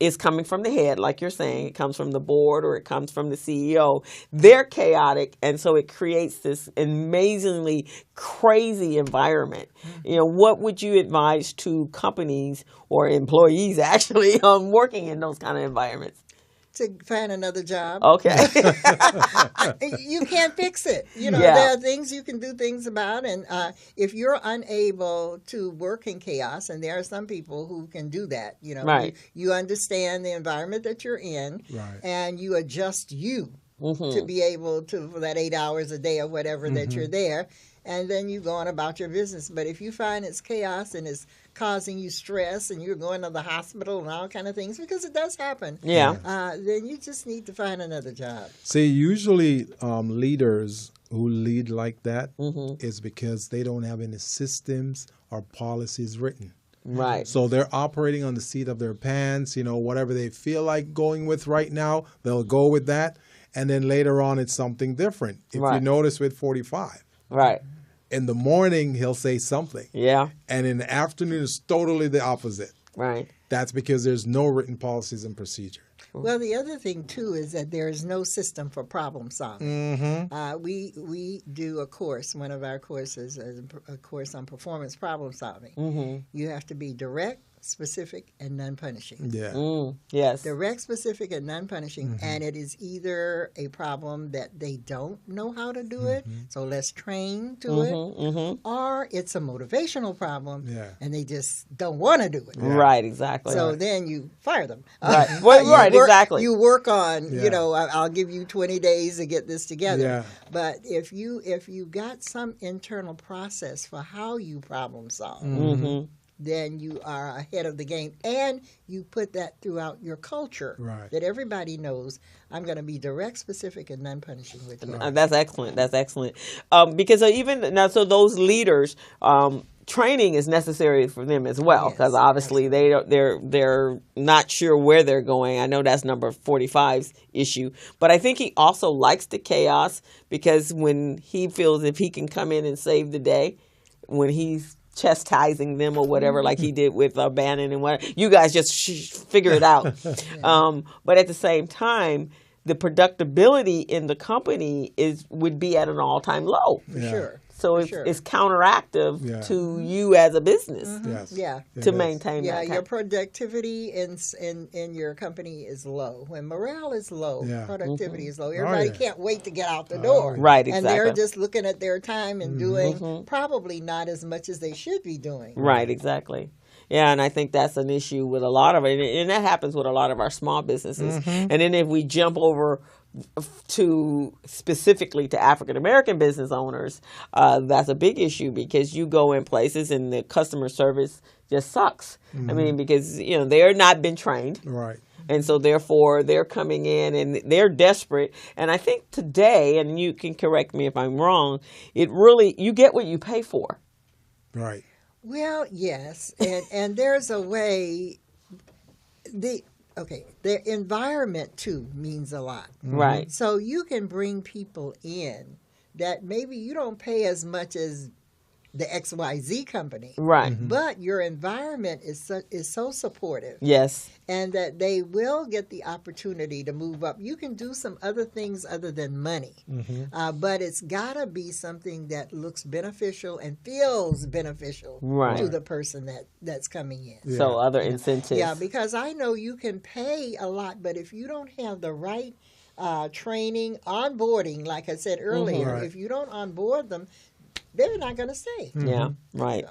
it's coming from the head, like you're saying. It comes from the board or it comes from the CEO. They're chaotic, and so it creates this amazingly crazy environment. What would you advise to companies or employees actually working in those kind of environments? To find another job. Okay. You can't fix it. Yeah. There are things you can do things about, and if you're unable to work in chaos, and there are some people who can do that, Right. you understand the environment that you're in, Right. and you adjust you to be able to, for that 8 hours a day or whatever that you're there, and then you go on about your business. But if you find it's chaos and it's causing you stress and you're going to the hospital and all kind of things, because it does happen, then you just need to find another job. See, usually leaders who lead like that is because they don't have any systems or policies written. Right. So they're operating on the seat of their pants, whatever they feel like going with right now, they'll go with that. And then later on, it's something different. If you notice with 45. Right. In the morning, he'll say something. Yeah. And in the afternoon, it's totally the opposite. Right. That's because there's no written policies and procedure. Well, the other thing, too, is that there is no system for problem solving. We do a course, one of our courses, a course on performance problem solving. You have to be direct, specific, and non-punishing. Yeah. Yes. Direct, specific, and non-punishing, and it is either a problem that they don't know how to do it, so let's train to it, or it's a motivational problem, and they just don't want to do it. Right, exactly. So then you fire them. Right, exactly. You work on, I'll give you 20 days to get this together. Yeah. But if you got some internal process for how you problem solve, then you are ahead of the game, and you put that throughout your culture, that everybody knows I'm going to be direct, specific, and non-punishing with you. That's excellent. That's excellent. Because even now, so those leaders, training is necessary for them as well, because obviously they're not sure where they're going. I know that's number 45's issue, but I think he also likes the chaos, because when he feels if he can come in and save the day, when he's chastising them or whatever, like he did with Bannon and what, you guys just figure it out. But at the same time, the productivity in the company would be at an all-time low. For sure. So it's counteractive to you as a business. To maintain that. Your productivity in your company is low. When morale is low, productivity is low. Everybody can't wait to get out the door. Right, exactly. And they're just looking at their time and doing probably not as much as they should be doing. Right, exactly. Yeah, and I think that's an issue with a lot of it. And that happens with a lot of our small businesses. And then if we jump over to specifically to African American business owners, that's a big issue because you go in places and the customer service just sucks. I mean, because they're not been trained, right? And so therefore they're coming in and they're desperate. And I think today, and you can correct me if I'm wrong, it really you get what you pay for, right? Well, yes, and there's a way the environment, too, means a lot. Right. So you can bring people in that maybe you don't pay as much as the XYZ company. Right. But your environment is so supportive. Yes. And that they will get the opportunity to move up. You can do some other things other than money. But it's got to be something that looks beneficial and feels beneficial to the person that's coming in. Yeah. So other incentives. Yeah, because I know you can pay a lot, but if you don't have the right training, onboarding, like I said earlier, if you don't onboard them, they're not going to stay. Yeah, right.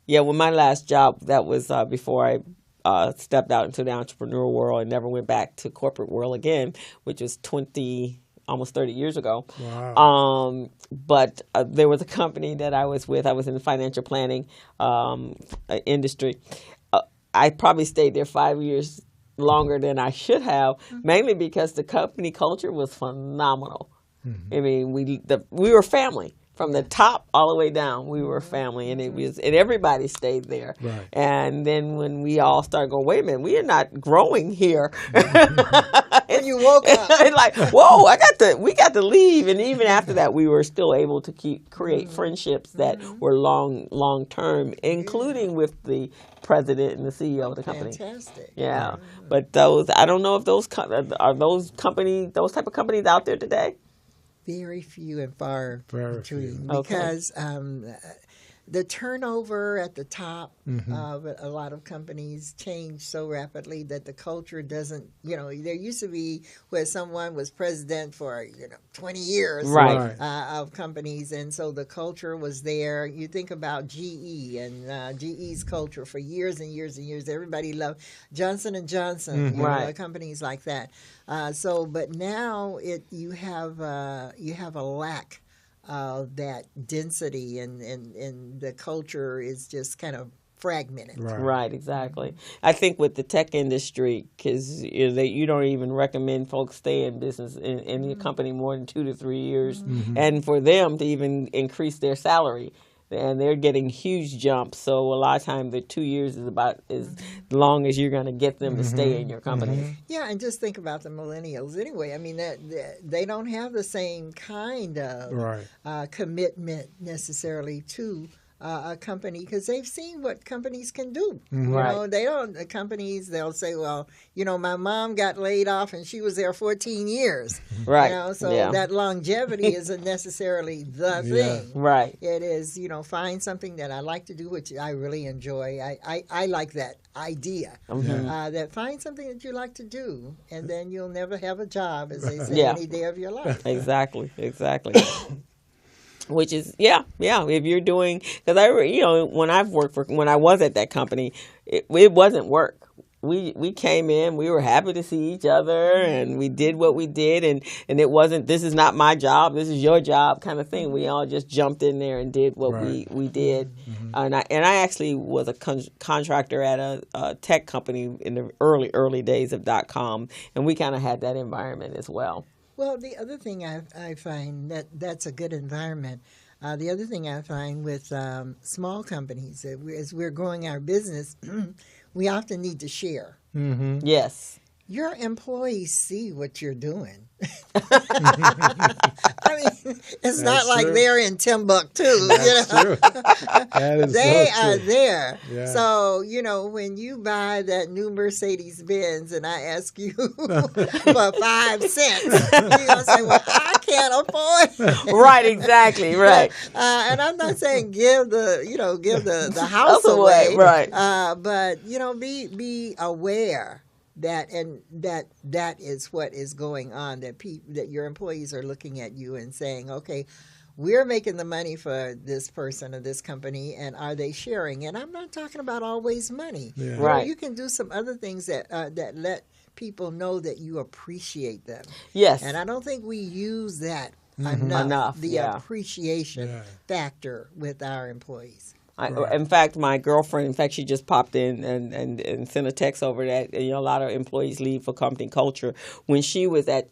Yeah, well, my last job, that was before I stepped out into the entrepreneurial world and never went back to corporate world again, which was almost 30 years ago. Wow. But there was a company that I was with. I was in the financial planning industry. I probably stayed there 5 years longer than I should have, mainly because the company culture was phenomenal. I mean, we were family. From the top all the way down, we were a family, and everybody stayed there. Right. And then when we all started going, wait a minute, we are not growing here. When you woke up, it's like, whoa, we got to leave. And even after that, we were still able to create friendships that were long term, including with the president and the CEO of the company. Fantastic. Yeah, but I don't know if those type of companies out there today. Very few and far between, because the turnover at the top of a lot of companies changed so rapidly that the culture doesn't, there used to be where someone was president for, 20 years of companies, and so the culture was there. You think about GE and GE's culture for years and years and years. Everybody loved Johnson & Johnson, companies like that. But now you have a lack of that density, and the culture is just kind of fragmented. Right, exactly. I think with the tech industry, because you don't even recommend folks stay in business in your company more than 2 to 3 years, and for them to even increase their salary. And they're getting huge jumps. So a lot of times the 2 years is about as long as you're going to get them to stay in your company. Yeah, and just think about the millennials anyway. I mean, they don't have the same kind of commitment necessarily to a company, because they've seen what companies can do. Companies, they'll say, well, my mom got laid off and she was there 14 years. That longevity isn't necessarily the thing. Right. It is, find something that I like to do, which I really enjoy. I like that idea. That find something that you like to do, and then you'll never have a job, as they say, any day of your life. Exactly. Which is, if you're doing, because when I was at that company, it wasn't work. We came in, we were happy to see each other, and we did what we did, and it wasn't, this is not my job, this is your job kind of thing. We all just jumped in there and did what we did. And I actually was a contractor at a tech company in the early days of .com, and we kind of had that environment as well. Well, the other thing I find that's a good environment. The other thing I find with small companies, as we're growing our business, we often need to share. Yes. your employees see what you're doing. I mean, it's not like they're in Timbuktu. That's true. That is they so are true. there. Yeah. So, when you buy that new Mercedes-Benz and I ask you for 5 cents, you're going to say, well, I can't afford it. Right, exactly, right. And I'm not saying give the house away. Right. But, be aware that is what is going on, that your employees are looking at you and saying, okay, we're making the money for this person or this company, and are they sharing? And I'm not talking about always money. Yeah. Right. You can do some other things that let people know that you appreciate them. Yes. And I don't think we use that Mm-hmm. enough. The yeah. appreciation factor with our employees. In fact, my girlfriend, she just popped in and sent a text over that a lot of employees leave for company culture. When she was at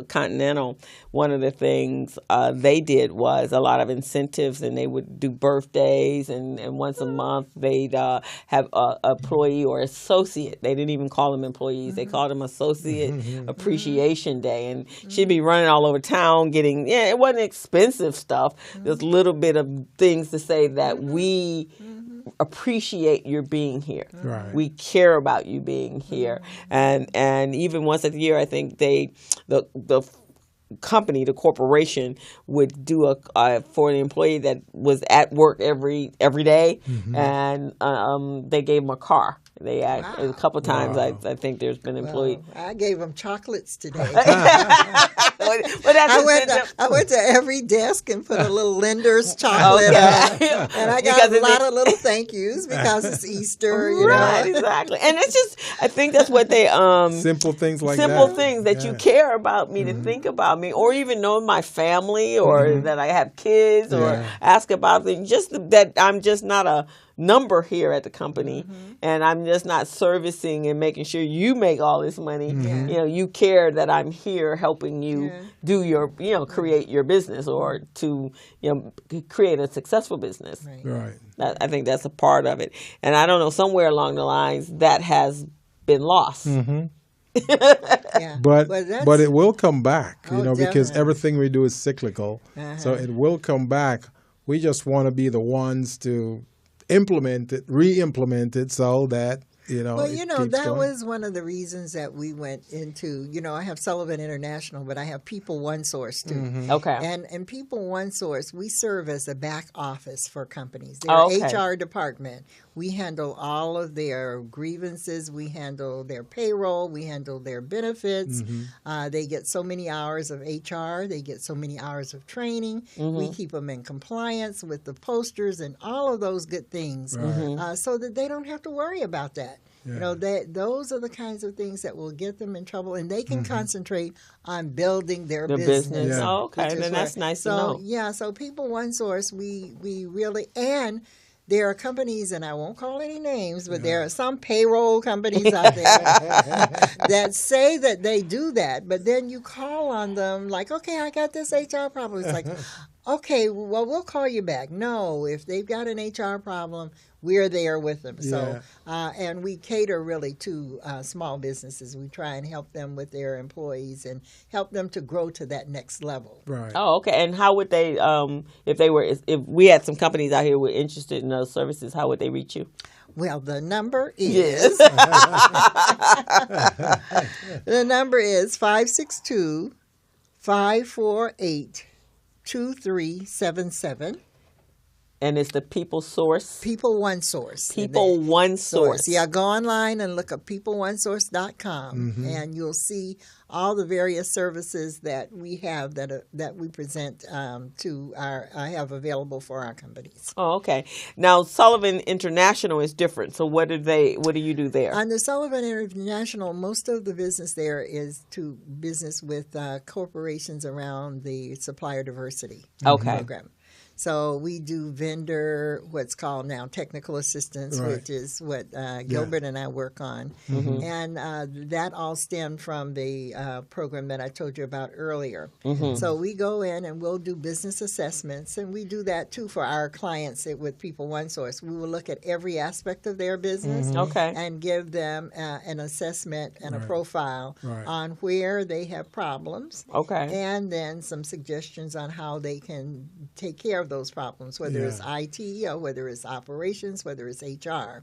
Continental, one of the things they did was a lot of incentives, and they would do birthdays, and once a month they'd have an employee or associate. They didn't even call them employees. They called them associate appreciation day. And she'd be running all over town getting, it wasn't expensive stuff. There's a little bit of things to say that we appreciate your being here. Right. We care about you being here. And even once a year, I think the company, the corporation, would do for an employee that was at work every day, and they gave them a car. They a couple times. I think there's been employee. Well, I gave them chocolates today. I went to every desk and put a little Linder's chocolate on, and I got a lot of little thank yous because it's Easter. Right, exactly. And it's just, I think that's what they simple things like simple that. things that you care about me, to think about me, or even know my family, or that I have kids, or ask about things. Just that I'm just not a number here at the company, and I'm just not servicing and making sure you make all this money. You care that I'm here helping you do your, create your business, or to, create a successful business. Right. I think that's a part of it. And I don't know, somewhere along the lines that has been lost. But it will come back, because definitely. everything we do is cyclical. So it will come back. We just want to be the ones to implement it, re-implement it, so that Well, it that going. was one of the reasons that we went into, I have Sullivan International, but I have People One Source too. Okay. And People One Source, we serve as a back office for companies. They're HR department. We handle all of their grievances. We handle their payroll. We handle their benefits. They get so many hours of HR. They get so many hours of training. We keep them in compliance with the posters and all of those good things, so that they don't have to worry about that. Those are the kinds of things that will get them in trouble, and they can concentrate on building their business. Yeah. Oh, okay. Then that's nice to know. Yeah, so People One Source, we really, and there are companies, and I won't call any names, but there are some payroll companies out there that say that they do that, but then you call on them like, okay, I got this HR problem. It's like, okay, well, we'll call you back. No, if they've got an HR problem, we're there with them. So, and we cater really to small businesses. We try and help them with their employees and help them to grow to that next level. Right. Oh, okay. And how would they, if we had some companies out here who were interested in those services, how would they reach you? Well, the number is the number is 562-548-2377. And it's the People Source? People One Source. People One Source. Yeah, go online and look up peopleonesource.com, and you'll see all the various services that we have that we present I have available for our companies. Oh, okay. Now, Sullivan International is different. So what do you do there? On the Sullivan International, most of the business there is to business with corporations around the supplier diversity program. So we do vendor, what's called now technical assistance, which is what Gilbert and I work on. And that all stemmed from the program that I told you about earlier. So we go in and we'll do business assessments, and we do that too for our clients with People One Source. We will look at every aspect of their business and give them an assessment and a profile on where they have problems. And then some suggestions on how they can take care of those problems, whether it's IT or whether it's operations, whether it's HR.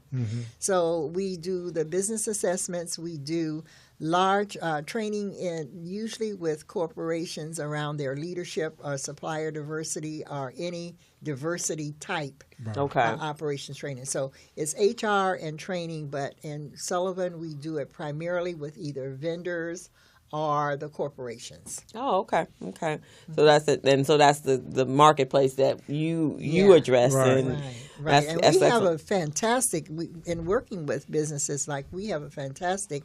So we do the business assessments. We do large training usually with corporations around their leadership or supplier diversity or any diversity type operations training. So it's HR and training, but in Sullivan we do it primarily with either vendors or the corporations. Oh, okay. So that's it. And so that's the marketplace that you address. And we have a fantastic, in working with businesses, like we have a fantastic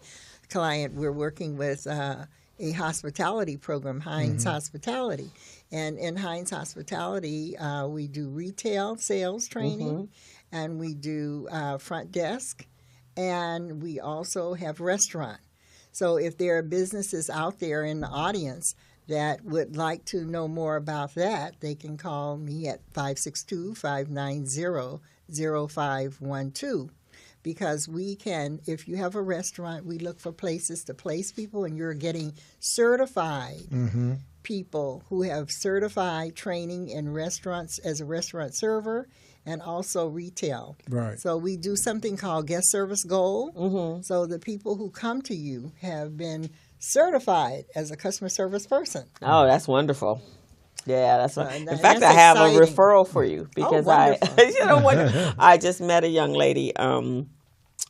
client. We're working with a hospitality program, Heinz Hospitality. And in Heinz Hospitality, we do retail sales training, and we do front desk, and we also have restaurant. So if there are businesses out there in the audience that would like to know more about that, they can call me at 562-590-0512. Because we can, if you have a restaurant, we look for places to place people, and you're getting certified people who have certified training in restaurants as a restaurant server and also retail. So we do something called guest service gold. So the people who come to you have been certified as a customer service person. Oh, that's wonderful. Yeah, that's what. In fact, I have exciting. A referral for you because I just met a young lady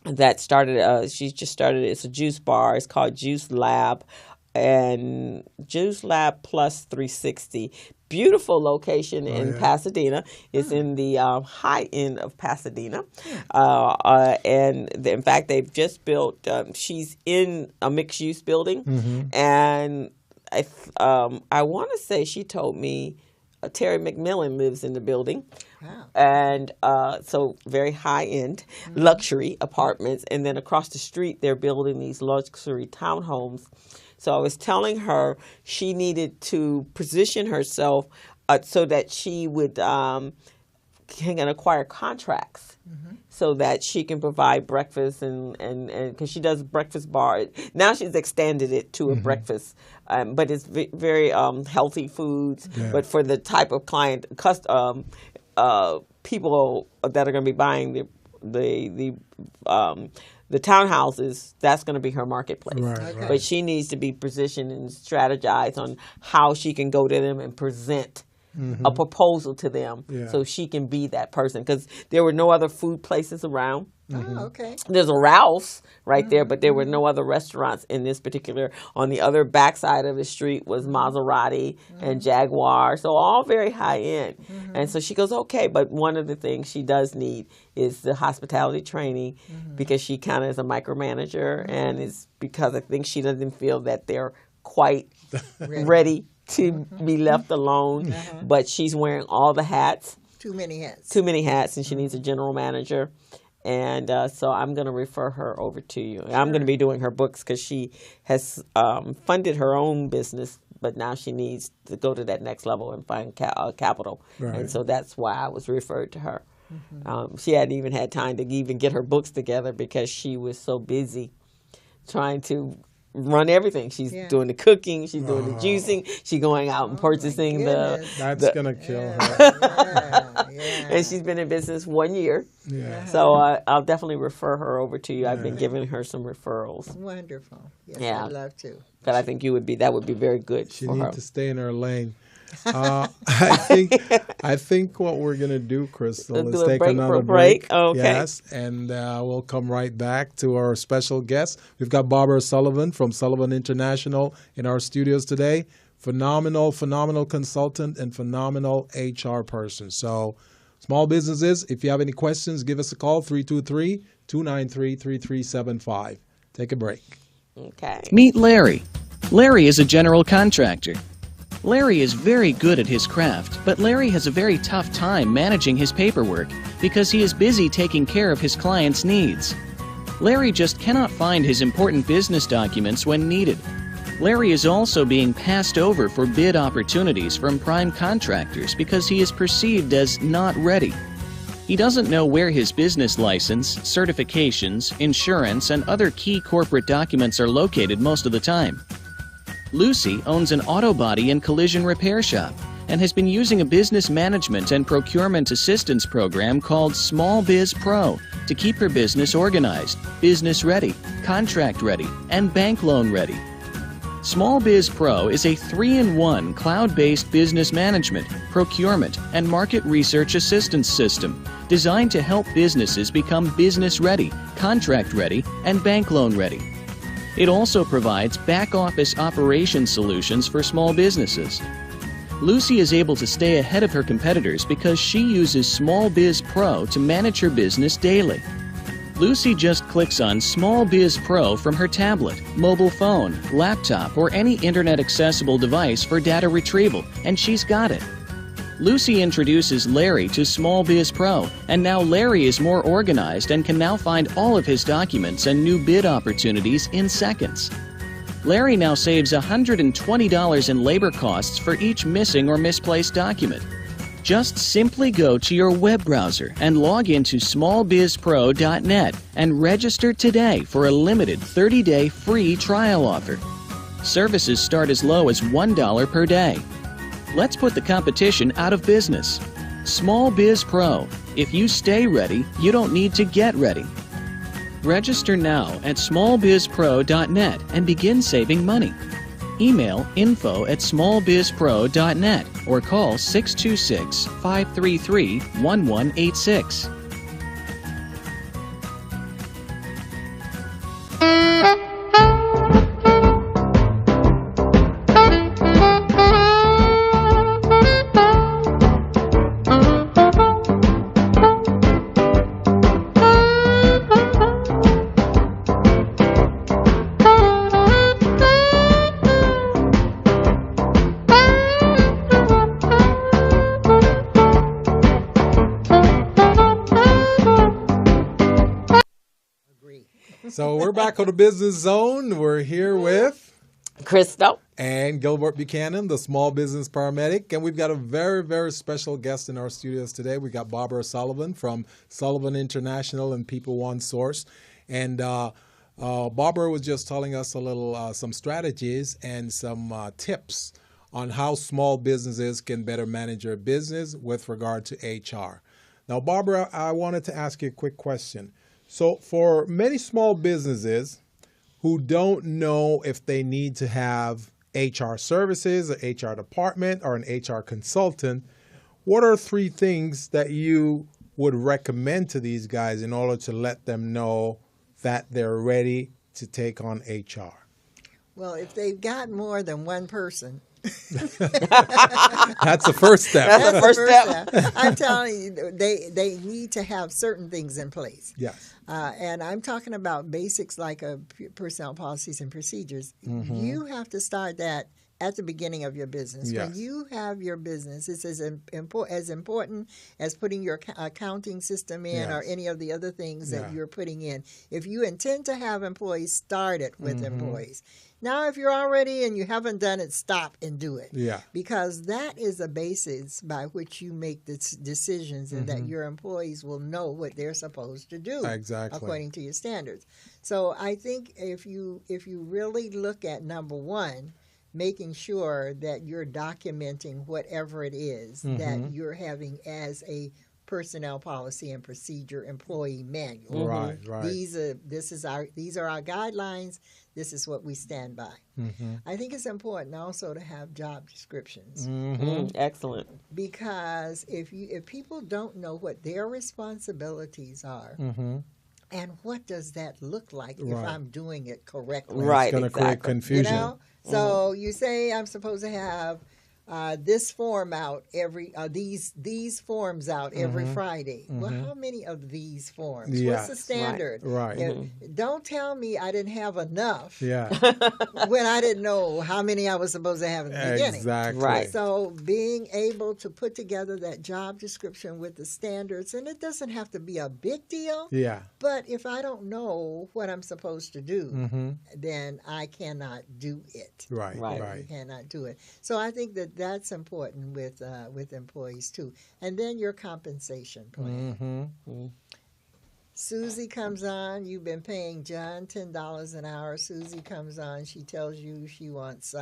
that started. She just started. It's a juice bar. It's called Juice Lab, and Juice Lab Plus 360. Beautiful location in Pasadena. It's in the high end of Pasadena, and in fact, they've just built. She's in a mixed use building, and I want to say she told me Terry McMillan lives in the building. And so very high-end luxury apartments. And then across the street, they're building these luxury townhomes. So I was telling her she needed to position herself so that she would can acquire contracts. So that she can provide breakfast and because she does breakfast bar. Now she's extended it to a breakfast, but it's very healthy foods. But for the type of client, people that are going to be buying the townhouses, that's going to be her marketplace. But she needs to be positioned and strategize on how she can go to them and present a proposal to them so she can be that person, because there were no other food places around. There's a Ralph's right there, but there were no other restaurants in this particular. On the other backside of the street was Maserati and Jaguar, so all very high end. And so she goes, okay, but one of the things she does need is the hospitality training because she kind of is a micromanager, and it's because I think she doesn't feel that they're quite ready to be left alone, but she's wearing all the hats. Too many hats, and she needs a general manager. And so I'm going to refer her over to you. I'm going to be doing her books because she has funded her own business, but now she needs to go to that next level and find capital. And so that's why I was referred to her. She hadn't even had time to even get her books together because she was so busy trying to run everything. She's doing the cooking, she's doing the juicing, she's going out and purchasing That's gonna kill her. And she's been in business 1 year. So I'll definitely refer her over to you. I've been giving her some referrals. Wonderful. Yes, I'd love to. But I think that would be very good she for her. She needs to stay in her lane. I think what we're going to do, Crystal, is take another break. Okay. Yes, and we'll come right back to our special guest. We've got Barbara Sullivan from Sullivan International in our studios today. Phenomenal consultant and phenomenal HR person. So, small businesses, if you have any questions, give us a call, 323-293-3375. Take a break. Okay. Meet Larry. Larry is a general contractor. Larry is very good at his craft, but Larry has a very tough time managing his paperwork because he is busy taking care of his clients' needs. Larry just cannot find his important business documents when needed. Larry is also being passed over for bid opportunities from prime contractors because he is perceived as not ready. He doesn't know where his business license, certifications, insurance, and other key corporate documents are located most of the time. Lucy owns an auto body and collision repair shop and has been using a business management and procurement assistance program called Small Biz Pro to keep her business organized, business ready, contract ready, and bank loan ready. Small Biz Pro is a 3-in-1 cloud-based business management, procurement, and market research assistance system designed to help businesses become business ready, contract ready, and bank loan ready. It also provides back-office operation solutions for small businesses. Lucy is able to stay ahead of her competitors because she uses Small Biz Pro to manage her business daily. Lucy just clicks on Small Biz Pro from her tablet, mobile phone, laptop, or any internet-accessible device for data retrieval, and she's got it. Lucy introduces Larry to Small Biz Pro, and now Larry is more organized and can now find all of his documents and new bid opportunities in seconds. Larry now saves $120 in labor costs for each missing or misplaced document. Just simply go to your web browser and log into smallbizpro.net and register today for a limited 30-day free trial offer. Services start as low as $1 per day. Let's put the competition out of business. Small Biz Pro. If you stay ready, you don't need to get ready. Register now at smallbizpro.net and begin saving money. Email info@smallbizpro.net or call 626-533-1186. So we're back on the Business Zone. We're here with Crystal and Gilbert Buchanan, the small business paramedic. And we've got a very, very special guest in our studios today. We got Barbara Sullivan from Sullivan International and People One Source. And Barbara was just telling us a little, some strategies and some tips on how small businesses can better manage their business with regard to HR. Now, Barbara, I wanted to ask you a quick question. So for many small businesses who don't know if they need to have HR services, an HR department, or an HR consultant, what are 3 things that you would recommend to these guys in order to let them know that they're ready to take on HR? Well, if they've got more than one person, that's the first step. That's the first step. I'm telling you, they need to have certain things in place. Yes. And I'm talking about basics like personnel policies and procedures. Mm-hmm. You have to start that at the beginning of your business. Yes. When you have your business, it's as important as putting your accounting system in or any of the other things that you're putting in. If you intend to have employees, start it with employees. Now, if you're already and you haven't done it, stop and do it. Yeah. Because that is a basis by which you make the decisions and that your employees will know what they're supposed to do. Exactly. According to your standards. So I think if you really look at number one, making sure that you're documenting whatever it is that you're having as a personnel policy and procedure employee manual. Right. These are our guidelines. This is what we stand by. I think it's important also to have job descriptions. Excellent. Because if people don't know what their responsibilities are, and what does that look like if I'm doing it correctly? Right, it's going to create confusion. You know? So you say I'm supposed to have this form out every these forms out every Friday. Well, how many of these forms? Yes. What's the standard? Right. Don't tell me I didn't have enough. Yeah. When I didn't know how many I was supposed to have in the beginning. Exactly. Right. So being able to put together that job description with the standards, and it doesn't have to be a big deal. Yeah. But if I don't know what I'm supposed to do, then I cannot do it. Right. I cannot do it. So I think that's important with employees too. And then your compensation plan. Susie comes on. You've been paying John $10 an hour. Susie comes on. She tells you she wants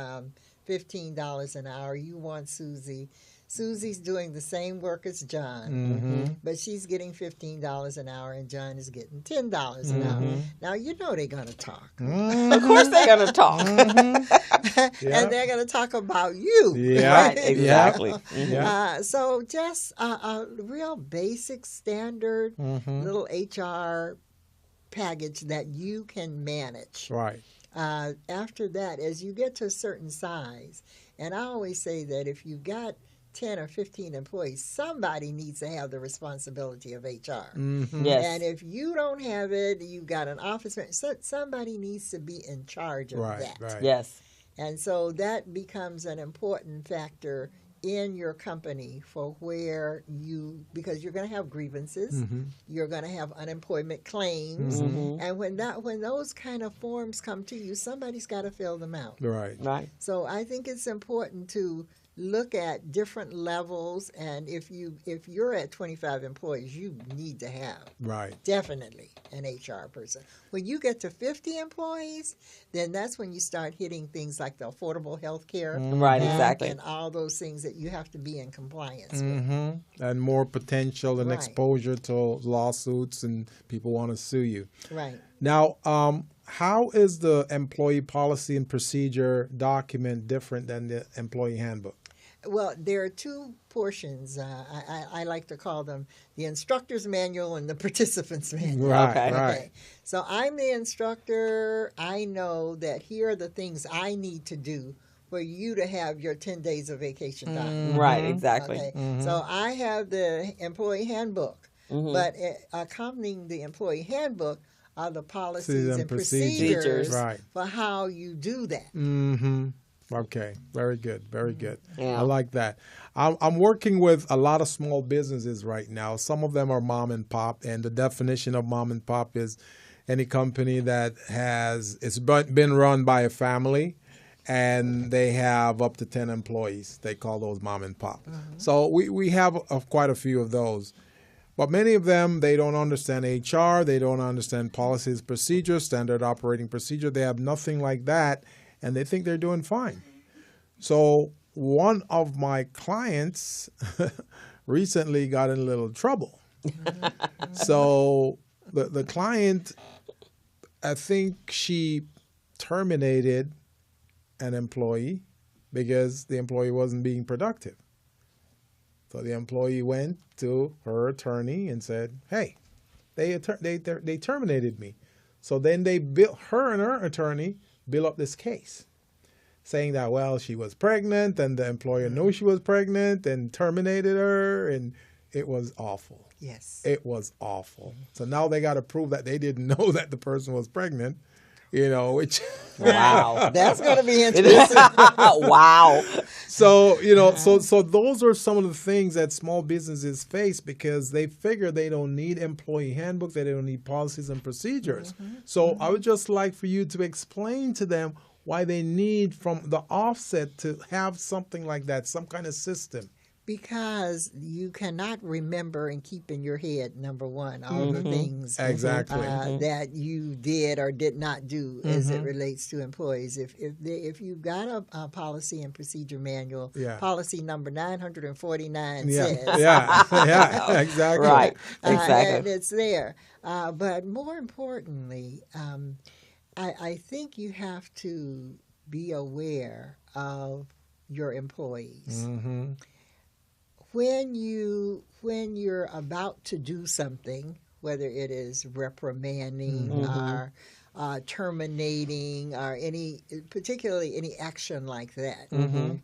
$15 an hour. You want Susie. Susie's doing the same work as John, but she's getting $15 an hour, and John is getting $10 an hour. Now, you know they're going to talk. Of course they're going to talk. And they're going to talk about you. Yeah, Right, exactly. So just a real basic standard little HR package that you can manage. Right. After that, as you get to a certain size, and I always say that if you've got 10 or 15 employees, somebody needs to have the responsibility of HR. Yes. And if you don't have it, you've got an office manager, somebody needs to be in charge of that. Right. Yes. And so that becomes an important factor in your company for where because you're going to have grievances, you're going to have unemployment claims, and when those kind of forms come to you, somebody's got to fill them out. Right. So I think it's important to look at different levels, and if you're at 25 employees, you need to have definitely an HR person. When you get to 50 employees, then that's when you start hitting things like the Affordable Health Care Right, Act exactly. and all those things that you have to be in compliance with. And more potential and exposure to lawsuits, and people want to sue you. Right. Now, how is the employee policy and procedure document different than the employee handbook? Well, there are two portions. I like to call them the instructor's manual and the participant's manual. Right. So I'm the instructor. I know that here are the things I need to do for you to have your 10 days of vacation time. Right, exactly. Okay. So I have the employee handbook, but accompanying the employee handbook are the policies and procedures for how you do that. Okay, very good, very good. Yeah. I like that. I'm working with a lot of small businesses right now. Some of them are mom and pop, and the definition of mom and pop is any company that it's been run by a family, and they have up to 10 employees. They call those mom and pop. So we have quite a few of those. But many of them, they don't understand HR, they don't understand policies, procedures, standard operating procedure. They have nothing like that, and they think they're doing fine. So one of my clients recently got in a little trouble. So the client, I think she terminated an employee because the employee wasn't being productive. So the employee went to her attorney and said, "Hey, they terminated me." So then her and her attorney built up this case, saying that, well, she was pregnant and the employer knew she was pregnant and terminated her, and it was awful. Yes. It was awful. So now they got to prove that they didn't know that the person was pregnant, which... Wow. That's going to be interesting. Wow. So, so those are some of the things that small businesses face because they figure they don't need employee handbooks, they don't need policies and procedures. So I would just like for you to explain to them why they need from the offset to have something like that, some kind of system. Because you cannot remember and keep in your head, number one, all the things that you did or did not do as it relates to employees. If you've got a policy and procedure manual, policy number 949 says. Yeah, exactly. Right, exactly. And it's there. But more importantly, I think you have to be aware of your employees. When you're about to do something, whether it is reprimanding terminating or particularly any action like that.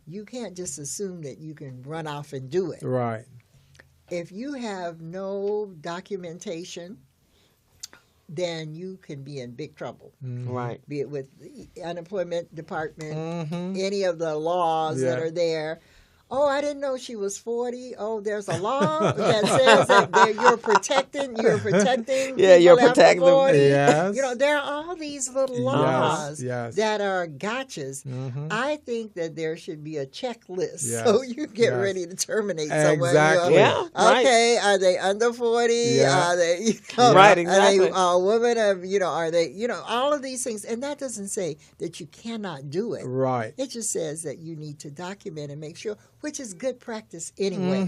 You can't just assume that you can run off and do it. Right. If you have no documentation, then you can be in big trouble. Right. Be it with the unemployment department, any of the laws that are there. Oh, I didn't know she was 40. Oh, there's a law that says that you're protecting. You're protecting. Yeah, you're people protecting after 40. them. Yes. You know, there are all these little laws that are gotchas. I think that there should be a checklist so you get ready to terminate someone. Exactly. Yeah. Okay, are they under 40? Yeah. Are they, Right, exactly. Are they a woman of, are they, all of these things. And that doesn't say that you cannot do it. Right. It just says that you need to document and make sure, which is good practice anyway.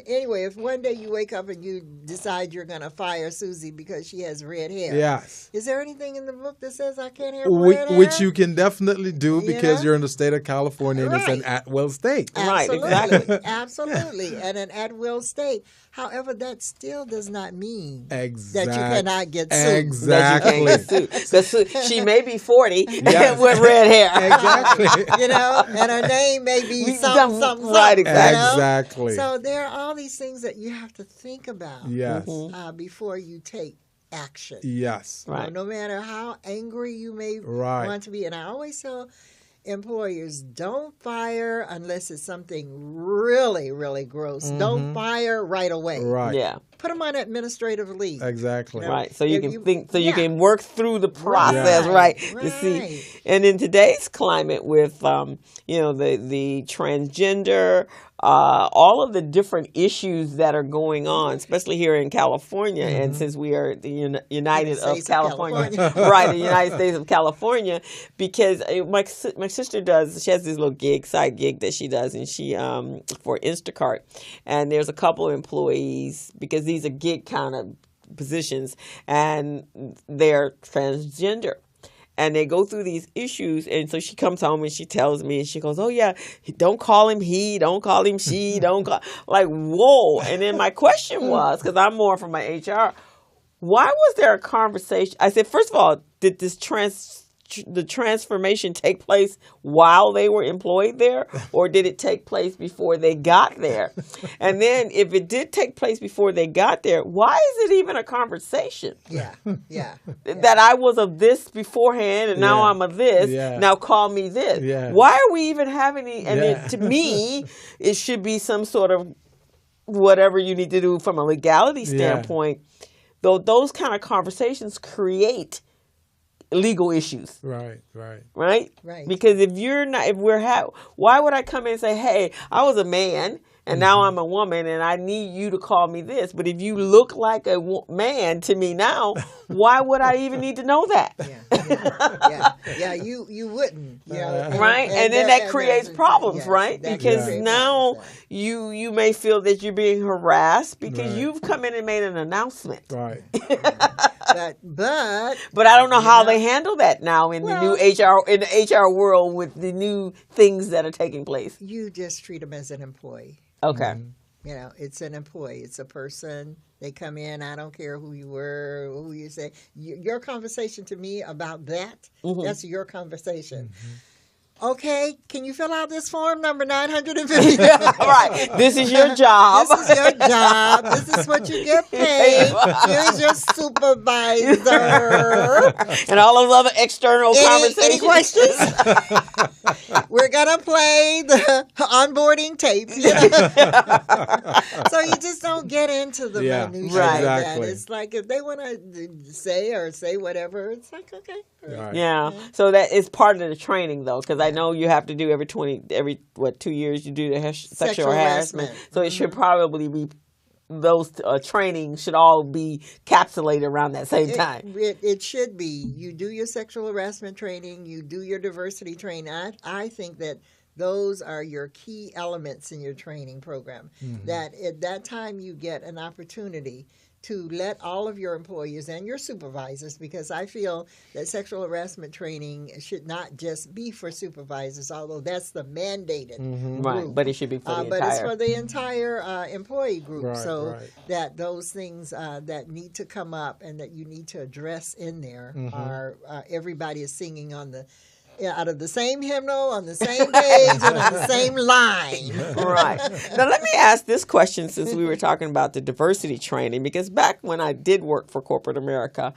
Anyway, if one day you wake up and you decide you're going to fire Susie because she has red hair. Yes. Is there anything in the book that says I can't have red hair? Which you can definitely do because you're in the state of California and it's an at-will state. Absolutely. Right, exactly. Absolutely. And an at-will state. However, that still does not mean that you Exactly. cannot get sued. Exactly. That you can't get sued. 'Cause she may be 40 with red hair. Exactly. And her name may be something. Right, exactly. Exactly. So there are all these things that you have to think about Yes. before you take action. Yes. Right. No matter how angry you may Right. want to be. And I always tell employers, don't fire unless it's something really, really gross. Don't fire right away. Right. Yeah. Put them on administrative leave. Exactly. Right. So you If can you- think, so you can work through the process, Right. to see. And in today's climate with, the transgender, all of the different issues that are going on, especially here in California, and since we are the United of States of California, right, the United States of California, because my sister she has this little side gig that she does, and she for Instacart, and there's a couple of employees, because these are gig kind of positions, and they're transgender. And they go through these issues, and so she comes home and she tells me, and she goes, "Oh yeah, don't call him he, don't call him she, don't call," like, whoa. And then my question was, because I'm more from my HR, why was there a conversation? I said, first of all, did the transformation take place while they were employed there, or did it take place before they got there? And then if it did take place before they got there, why is it even a conversation? Yeah. That I was of this beforehand and now I'm of this. Yeah. Now call me this. Yeah. Why are we even having any? And to me, it should be some sort of whatever you need to do from a legality standpoint. Though those kind of conversations create legal issues. Right. Right. Because why would I come in and say, "Hey, I was a man and now I'm a woman and I need you to call me this"? But if you look like a man to me now, why would I even need to know that? Yeah. You wouldn't. Right, and then that creates problems, right? Because now you may feel that you're being harassed because you've come in and made an announcement. Right. But I don't know how they handle that now in the new HR world with the new things that are taking place. You just treat them as an employee. Okay. It's an employee. It's a person. They come in. I don't care who you were, who you say. Your conversation to me about that, that's your conversation. Okay, can you fill out this form number 950? Right. This is your job. This is your job. This is what you get paid. Here's your supervisor. And all those other external conversations. Any questions? We're going to play the onboarding tape. So you just don't get into the minutiae. Right. Exactly. It's like if they want to say whatever, it's like, okay. Right. Yeah. So that is part of the training, though, because I know you have to do every 2 years you do the sexual harassment. So it should probably be those trainings should all be capsulated around that same time. It should be. You do your sexual harassment training. You do your diversity training. I think that those are your key elements in your training program. That at that time you get an opportunity to let all of your employees and your supervisors, because I feel that sexual harassment training should not just be for supervisors, although that's the mandated group. Right, but it should be for the entire. But it's for the entire employee group. Right, so right. that those things that need to come up and that you need to address in there are everybody is singing on the out of the same hymnal, on the same page, and on the same line. Right. Now, let me ask this question since we were talking about the diversity training, because back when I did work for corporate America,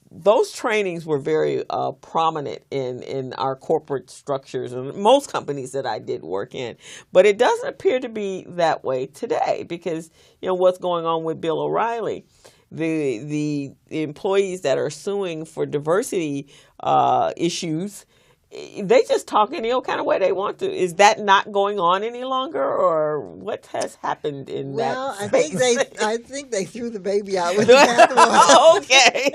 those trainings were very prominent in our corporate structures and most companies that I did work in. But it doesn't appear to be that way today because, what's going on with Bill O'Reilly. The employees that are suing for diversity issues, they just talk any old kind of way they want to. Is that not going on any longer, or what has happened in that space? I think they threw the baby out with the bathwater. Okay.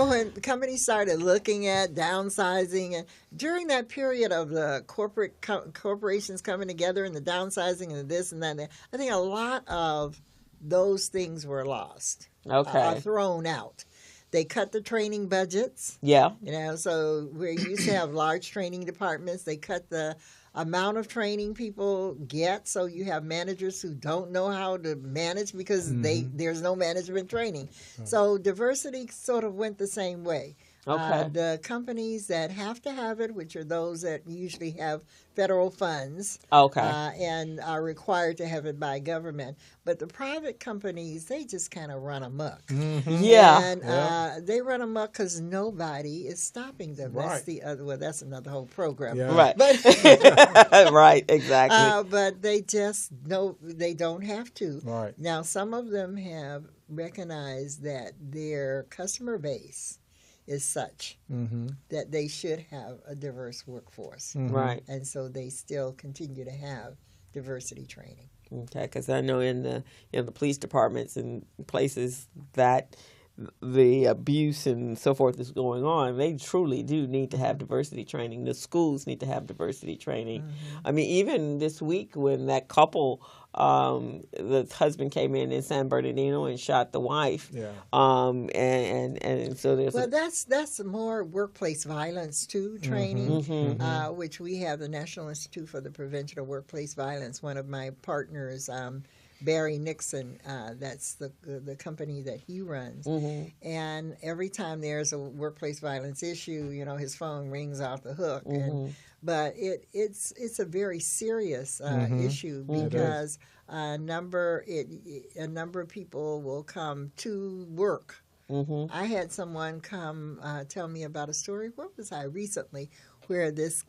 When companies started looking at downsizing, and during that period of the corporations coming together and the downsizing and this and that, I think a lot of those things were lost, thrown out. They cut the training budgets. Yeah. So where you used to have large training departments, they cut the amount of training people get. So you have managers who don't know how to manage because there's no management training. So diversity sort of went the same way. Okay. The companies that have to have it, which are those that usually have federal funds, and are required to have it by government. But the private companies, they just kind of run amok. Yeah. And they run amok because nobody is stopping them. Right. That's the other. Well, that's another whole program. Yeah. Right. But right. Exactly. but they just they don't have to. Right. Now, some of them have recognized that their customer base is such that they should have a diverse workforce. Right. And so they still continue to have diversity training. Okay, because I know in the police departments and places that the abuse and so forth is going on, they truly do need to have diversity training. The schools need to have diversity training. I mean, even this week when that couple, the husband came in San Bernardino and shot the wife. Yeah. And so there's that's more workplace violence too training, which we have the National Institute for the Prevention of Workplace Violence. One of my partners, Barry Nixon, that's the company that he runs. And every time there's a workplace violence issue, his phone rings off the hook. But it's a very serious issue because a number of people will come to work. I had someone come tell me about a story. Where was I recently? Where this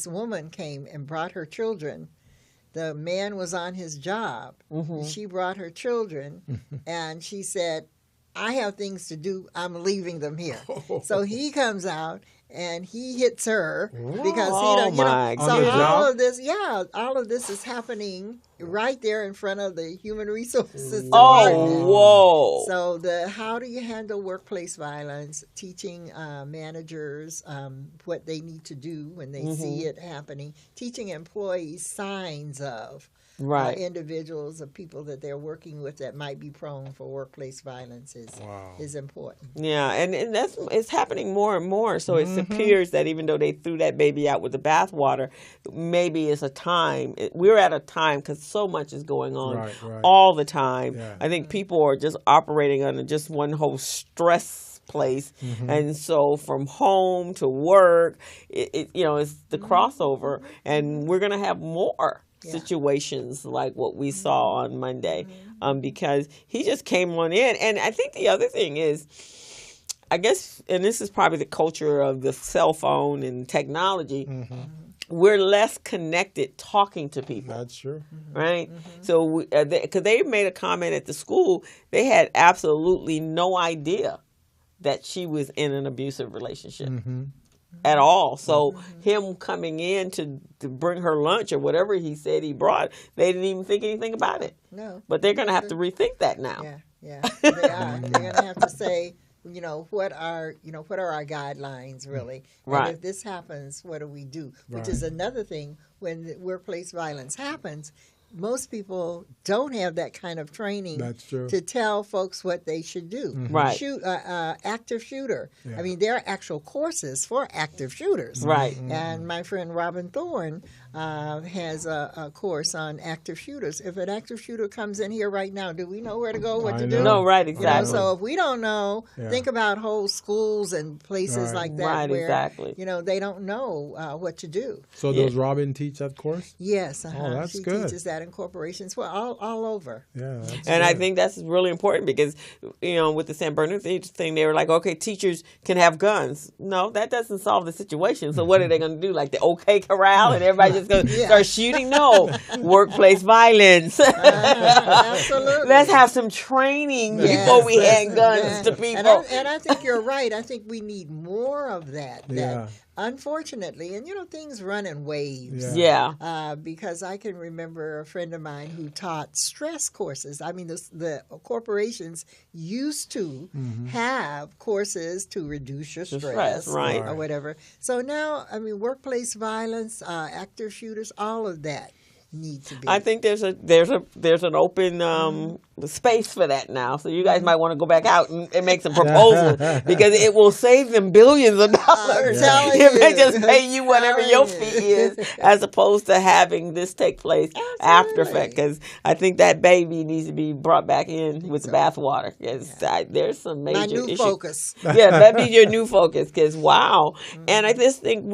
woman came and brought her children. The man was on his job. She brought her children, and she said, I have things to do. I'm leaving them here. So he comes out and he hits her because all of this is happening right there in front of the human resources department. Whoa. So how do you handle workplace violence, teaching managers what they need to do when they see it happening, teaching employees signs of individuals or people that they're working with that might be prone for workplace violence is important. Yeah, and it's happening more and more. So it appears that even though they threw that baby out with the bathwater, maybe it's a time. We're at a time because so much is going on all the time. Yeah. I think people are just operating under just one whole stress place, and so from home to work, it's the crossover, and we're gonna have more situations like what we saw on Monday, because he just came on in. And I think the other thing is, I guess, and this is probably the culture of the cell phone and technology, we're less connected talking to people. That's true. Right? So, because they made a comment at the school, they had absolutely no idea that she was in an abusive relationship. At all. So him coming in to bring her lunch or whatever he said he brought, they didn't even think anything about it. No. But they're going to have to rethink that now. Yeah, they are. They're going to have to say, what are our guidelines really? Right. And if this happens, what do we do? Which is another thing when the workplace violence happens. Most people don't have that kind of training to tell folks what they should do. Right. Active shooter. I mean, there are actual courses for active shooters. Right. And my friend Robin Thorne has a course on active shooters. If an active shooter comes in here right now, do we know where to go, what to do? No, right, exactly. So if we don't know, think about whole schools and places like that where they don't know what to do. So does Robin teach that course? Yes. Oh, that's she good. teaches that in corporations, all over. Yeah, and I think that's really important because, with the San Bernardino thing, they were like, okay, teachers can have guns. No, that doesn't solve the situation. So what are they going to do? Like the OK Corral and everybody just going to start shooting? No. Workplace violence. Absolutely. Let's have some training before we hand guns to people. And I think you're right. I think we need more of that. Unfortunately, and things run in waves. Because I can remember a friend of mine who taught stress courses. I mean, the corporations used to have courses to reduce your stress, or whatever. So now, I mean, workplace violence, active shooters, all of that need to be. I think there's an open space for that now. So you guys might want to go back out and make some proposals because it will save them billions of dollars if they just pay you whatever your fee is, as opposed to having this take place after effect. Because I think that baby needs to be brought back in with the bathwater. There's some major my new issues. Focus. That be your new focus. Because and I just think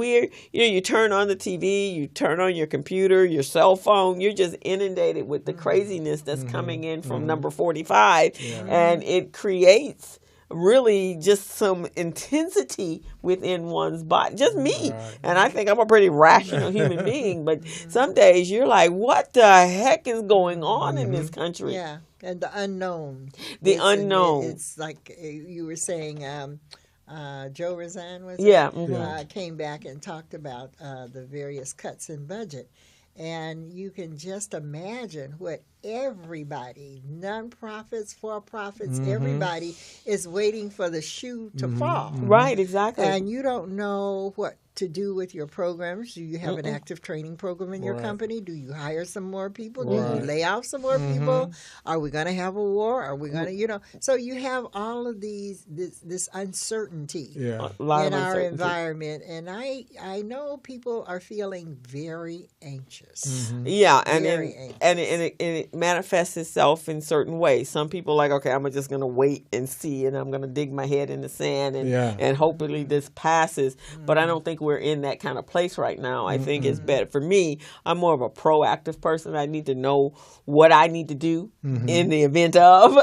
you turn on the TV, you turn on your computer, your cell phone, you're just inundated with the craziness that's coming in from number 45, and it creates really just some intensity within one's body. Just me. And I think I'm a pretty rational human being, but some days you're like, what the heck is going on in this country? Yeah, and the unknown. Unknown. It's like you were saying, Joe Razan came back and talked about the various cuts in budget. And you can just imagine what everybody, nonprofits, for-profits, everybody is waiting for the shoe to fall. Right, exactly. And you don't know what to do with your programs. Do you have an active training program in your company? Do you hire some more people? Do you lay off some more people? Are we going to have a war? Are we going to, so you have all of this uncertainty in our environment. And I know people are feeling very anxious. Yeah, and it manifests itself in certain ways. Some people are like, okay, I'm just going to wait and see, and I'm going to dig my head in the sand, and hopefully this passes. But I don't think we're in that kind of place right now. I think it's better. For me, I'm more of a proactive person. I need to know what I need to do in the event of.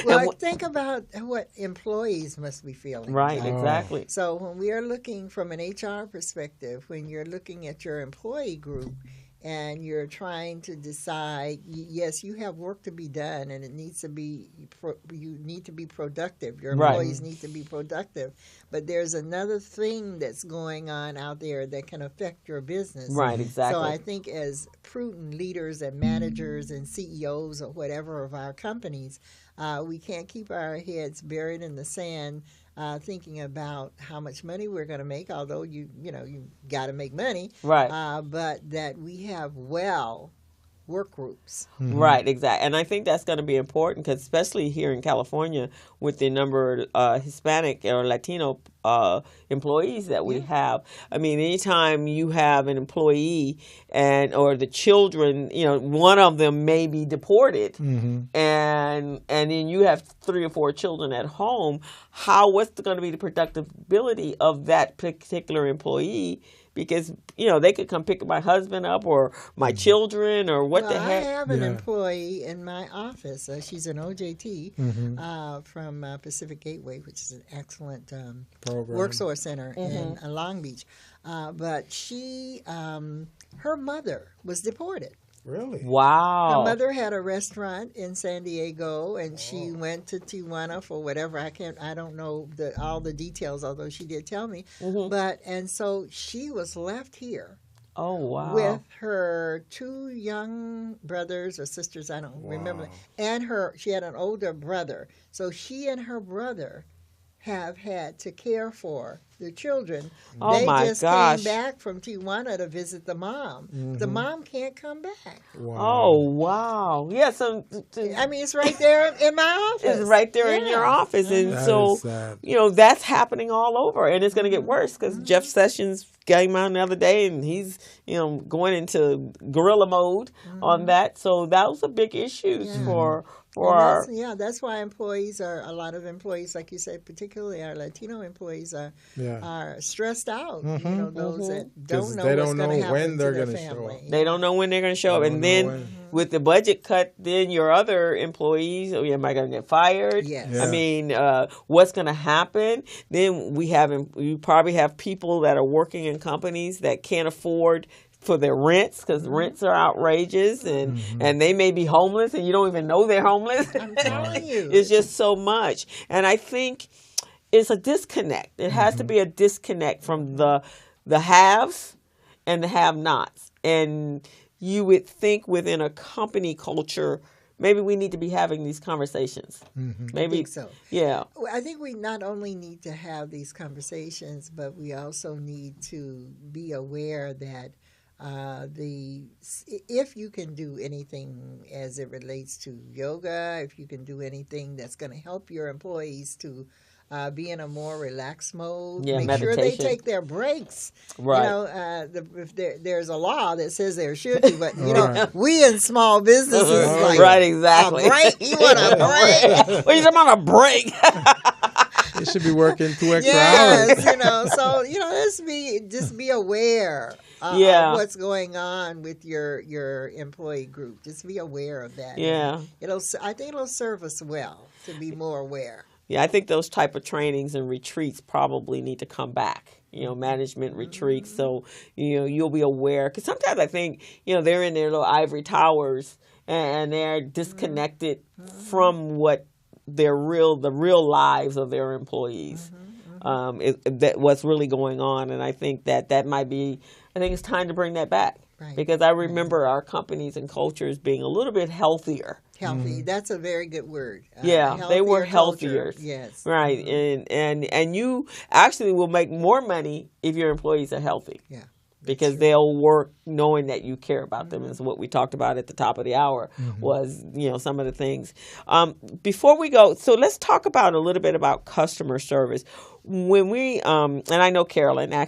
Well, think about what employees must be feeling. Right, exactly. So when we are looking from an HR perspective, when you're looking at your employee group, and you're trying to decide, yes, you have work to be done, and it needs to be, you need to be productive. Your employees need to be productive. But there's another thing that's going on out there that can affect your business. Right, exactly. So I think as prudent leaders and managers and CEOs or whatever of our companies, we can't keep our heads buried in the sand thinking about how much money we're going to make, although you got to make money. Right. But that we have work groups. Right, exactly. And I think that's going to be important because especially here in California with the number of Hispanic or Latino employees that we have. I mean, anytime you have an employee or the children, one of them may be deported and then you have 3 or 4 children at home, what's going to be the productivity of that particular employee? Because, they could come pick my husband up or my children or what the heck. I have an employee in my office. She's an OJT from Pacific Gateway, which is an excellent workforce center in Long Beach. But she, her mother was deported. Really? Wow. Her mother had a restaurant in San Diego, and she went to Tijuana for whatever. I don't know all the details, although she did tell me. And so she was left here. Oh, wow. With her 2 young brothers or sisters, I don't remember. And she had an older brother. So she and her brother have had to care for the children. Oh, they my just gosh. came back from Tijuana to visit the mom. The mom can't come back. Oh, wow. Yeah, so I mean, it's right there in my office. it's right there in your office. And That so, is sad. that's happening all over. And it's going to get worse because Jeff Sessions came out the other day and he's, going into guerrilla mode on that. So that was a big issue for our... That's why a lot of employees, like you said, particularly our Latino employees are stressed out. Those that don't know what's going to happen when they're to their going to show family. up. They don't know when they're going to show up. And then with the budget cut, then your other employees, am I going to get fired? Yes. Yeah. I mean, what's going to happen? Then you probably have people that are working in companies that can't afford for their rents because rents are outrageous and they may be homeless and you don't even know they're homeless. I'm telling you. It's just so much. And I think it's a disconnect. It has to be a disconnect from the haves and the have-nots. And you would think within a company culture, maybe we need to be having these conversations. Maybe I think so. Yeah. I think we not only need to have these conversations, but we also need to be aware that if you can do anything as it relates to yoga, if you can do anything that's going to help your employees to be in a more relaxed mode, make sure they take their breaks. Right. If there's a law that says there should be, but we in small businesses right, exactly. A break? You want a break? What are you talking about, a break? You should be working 2 extra hours. So just be aware of what's going on with your employee group. Just be aware of that. Yeah. I think it'll serve us well to be more aware. Yeah, I think those type of trainings and retreats probably need to come back. Management retreats. So, you'll be aware. Because sometimes I think, they're in their little ivory towers and they're disconnected from what the real lives of their employees. What's really going on. And I think that might be, I think it's time to bring that back. Right. Because I remember our companies and cultures being a little bit healthier. Healthy. That's a very good word. They were healthier. Yes. Right. And you actually will make more money if your employees are healthy. Yeah. Because they'll work knowing that you care about them. Is what we talked about at the top of the hour was, some of the things. Before we go, so let's talk about a little bit about customer service. When we, and I know Carolyn, I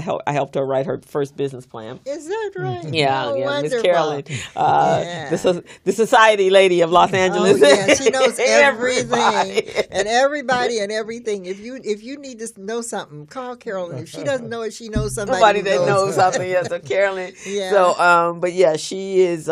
helped her write her first business plan. Is that right? Yeah, Miss Carolyn, the society lady of Los Angeles. Oh, yeah, she knows everything and everybody and everything. If you need to know something, call Carolyn. If she doesn't know it, she knows somebody that knows something. Yeah, so Carolyn. Yeah. So, but yeah, she is.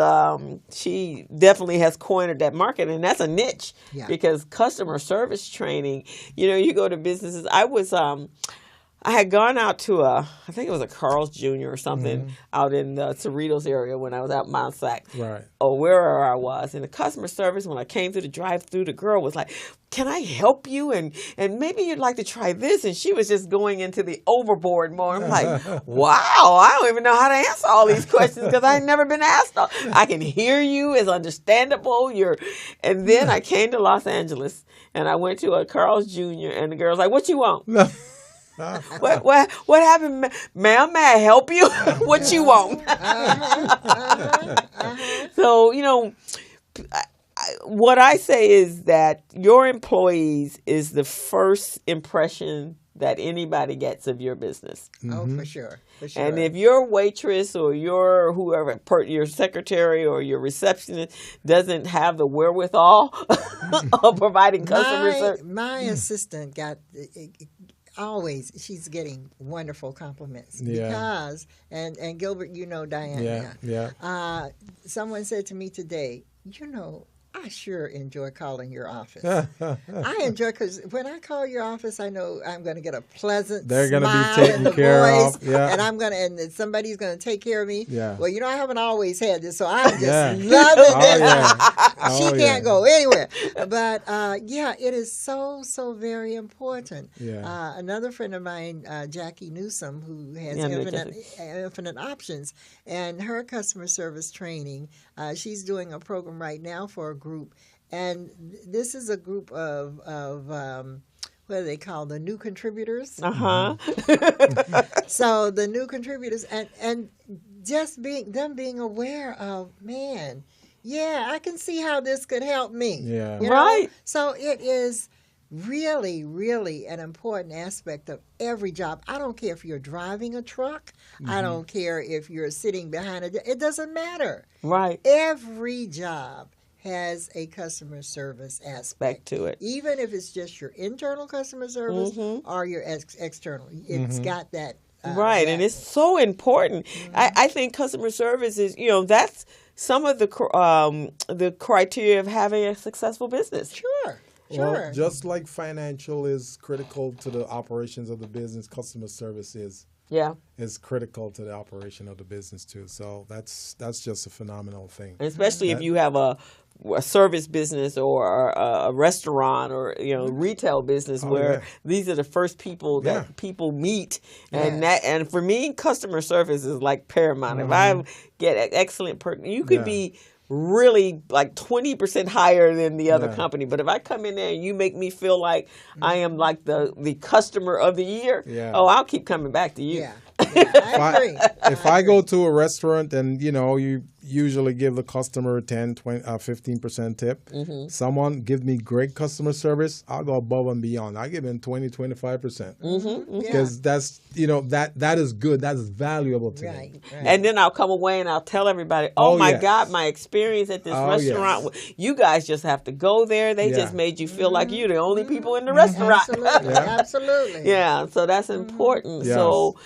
She definitely has coined that market, and that's a niche because customer service training. You go to businesses. I had gone out to I think it was a Carl's Jr. or something out in the Cerritos area when I was out in Mount Sac. Right. Or wherever I was. And the customer service, when I came through the drive-thru, the girl was like, can I help you? And maybe you'd like to try this. And she was just going into the overboard mode. I'm like, wow, I don't even know how to answer all these questions because I've never been asked. I can hear you. It's understandable. And then I came to Los Angeles and I went to a Carl's Jr. and the girl's like, what you want? What happened, ma'am? May I help you? What you want? So, what I say is that your employees is the first impression that anybody gets of your business. Oh, for sure. And if your waitress or your your secretary or your receptionist doesn't have the wherewithal of providing customer service. My assistant got... Always, she's getting wonderful compliments because, and Gilbert, Diana. Yeah. Someone said to me today, I sure enjoy calling your office. I enjoy because when I call your office, I know I'm going to get a pleasant They're going to smile be taken in the care voice, of. Yeah. and somebody's going to take care of me. Yeah. Well, I haven't always had this, so I'm just loving it. She can't go anywhere. But it is so very important. Yeah. Another friend of mine, Jackie Newsom, who has infinite options, and her customer service training, she's doing a program right now for a group, And this is a group of what do they call the new contributors? So the new contributors and just being aware of, man, yeah, I can see how this could help me. Yeah. Right. So it is really, really an important aspect of every job. I don't care if you're driving a truck. I don't care if you're sitting behind it doesn't matter. Right. Every job has a customer service aspect to it. Even if it's just your internal customer service or your external. It's got that. Right, and it's so important. I think customer service is, that's some of the criteria of having a successful business. Sure. Well, just like financial is critical to the operations of the business, customer service is critical to the operation of the business too. So that's just a phenomenal thing. And especially if you have a service business or a restaurant or retail business where these are the first people that people meet, and for me, customer service is like paramount. If I get an excellent you could be really like 20% higher than the other company. But if I come in there and you make me feel like I am like the customer of the year, I'll keep coming back to you. Yeah. I agree. If I go to a restaurant and, you usually give the customer 10, 20, 15% tip, someone give me great customer service, I'll go above and beyond. I give them 20, 25%. Because that's, that is good. That is valuable to me. Right. And then I'll come away and I'll tell everybody, my God, my experience at this restaurant, you guys just have to go there. They just made you feel like you're the only people in the restaurant. Absolutely. Absolutely. Yeah, so that's important. Yes. So,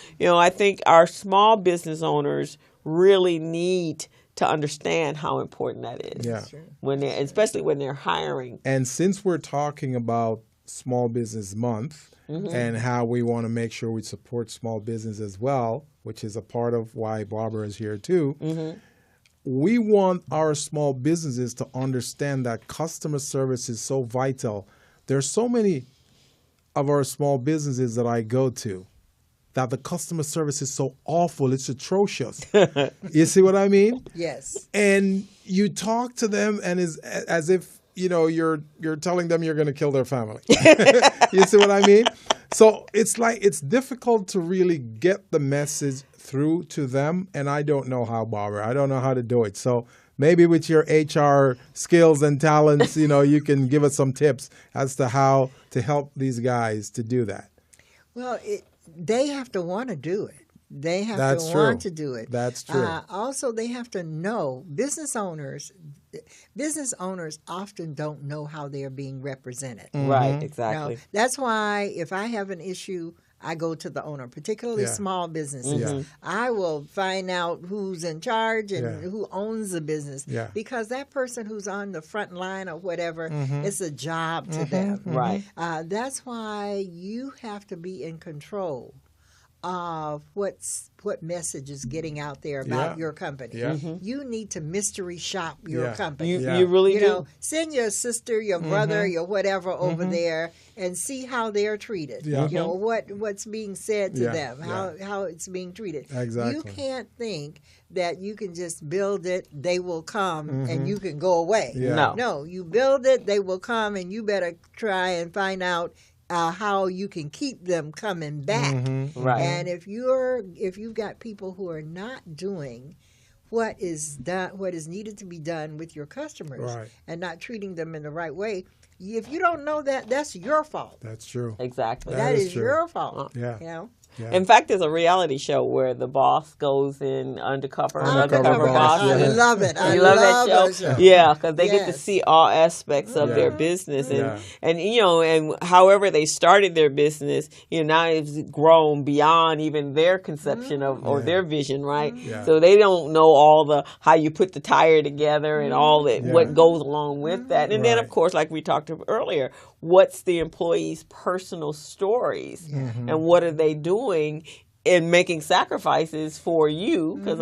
I think our small business owners really need to understand how important that is. Yeah. Especially when they're hiring. And since we're talking about Small Business Month and how we want to make sure we support small business as well, which is a part of why Barbara is here too, we want our small businesses to understand that customer service is so vital. There's so many of our small businesses that I go to that the customer service is so awful, it's atrocious. You see what I mean? Yes. And you talk to them and it's as if, you're telling them you're going to kill their family. You see what I mean? So it's like it's difficult to really get the message through to them, and I don't know how, Barbara. I don't know how to do it. So maybe with your HR skills and talents, you can give us some tips as to how to help these guys to do that. Well, they have to want to do it. They have to want to do it. That's true. Also, they have to know, business owners often don't know how they are being represented. Right, exactly. That's why if I have an issue, I go to the owner, particularly small businesses. I will find out who's in charge and who owns the business because that person who's on the front line or whatever, it's a job to them. Right. That's why you have to be in control of what message is getting out there about your company. You need to mystery shop your company. You really do. Send your sister, your brother, your whatever over there and see how they're treated. What's being said to them, how it's being treated. Exactly. You can't think that you can just build it, they will come, and you can go away. No, you build it, they will come, and you better try and find out how you can keep them coming back. Right. And if you've got people who are not doing what is needed to be done with your customers and not treating them in the right way, if you don't know that, that's your fault. That's true. Exactly. That is your fault. Yeah. In fact, there's a reality show where the boss goes in undercover boss. I love it. I love that show. Yeah, because they get to see all aspects of their business, and however they started their business, now it's grown beyond even their conception of or their vision, right? So they don't know all how you put the tire together and all that what goes along with that, and then of course, like we talked about earlier, what's the employees' personal stories and what are they doing in making sacrifices for you? Because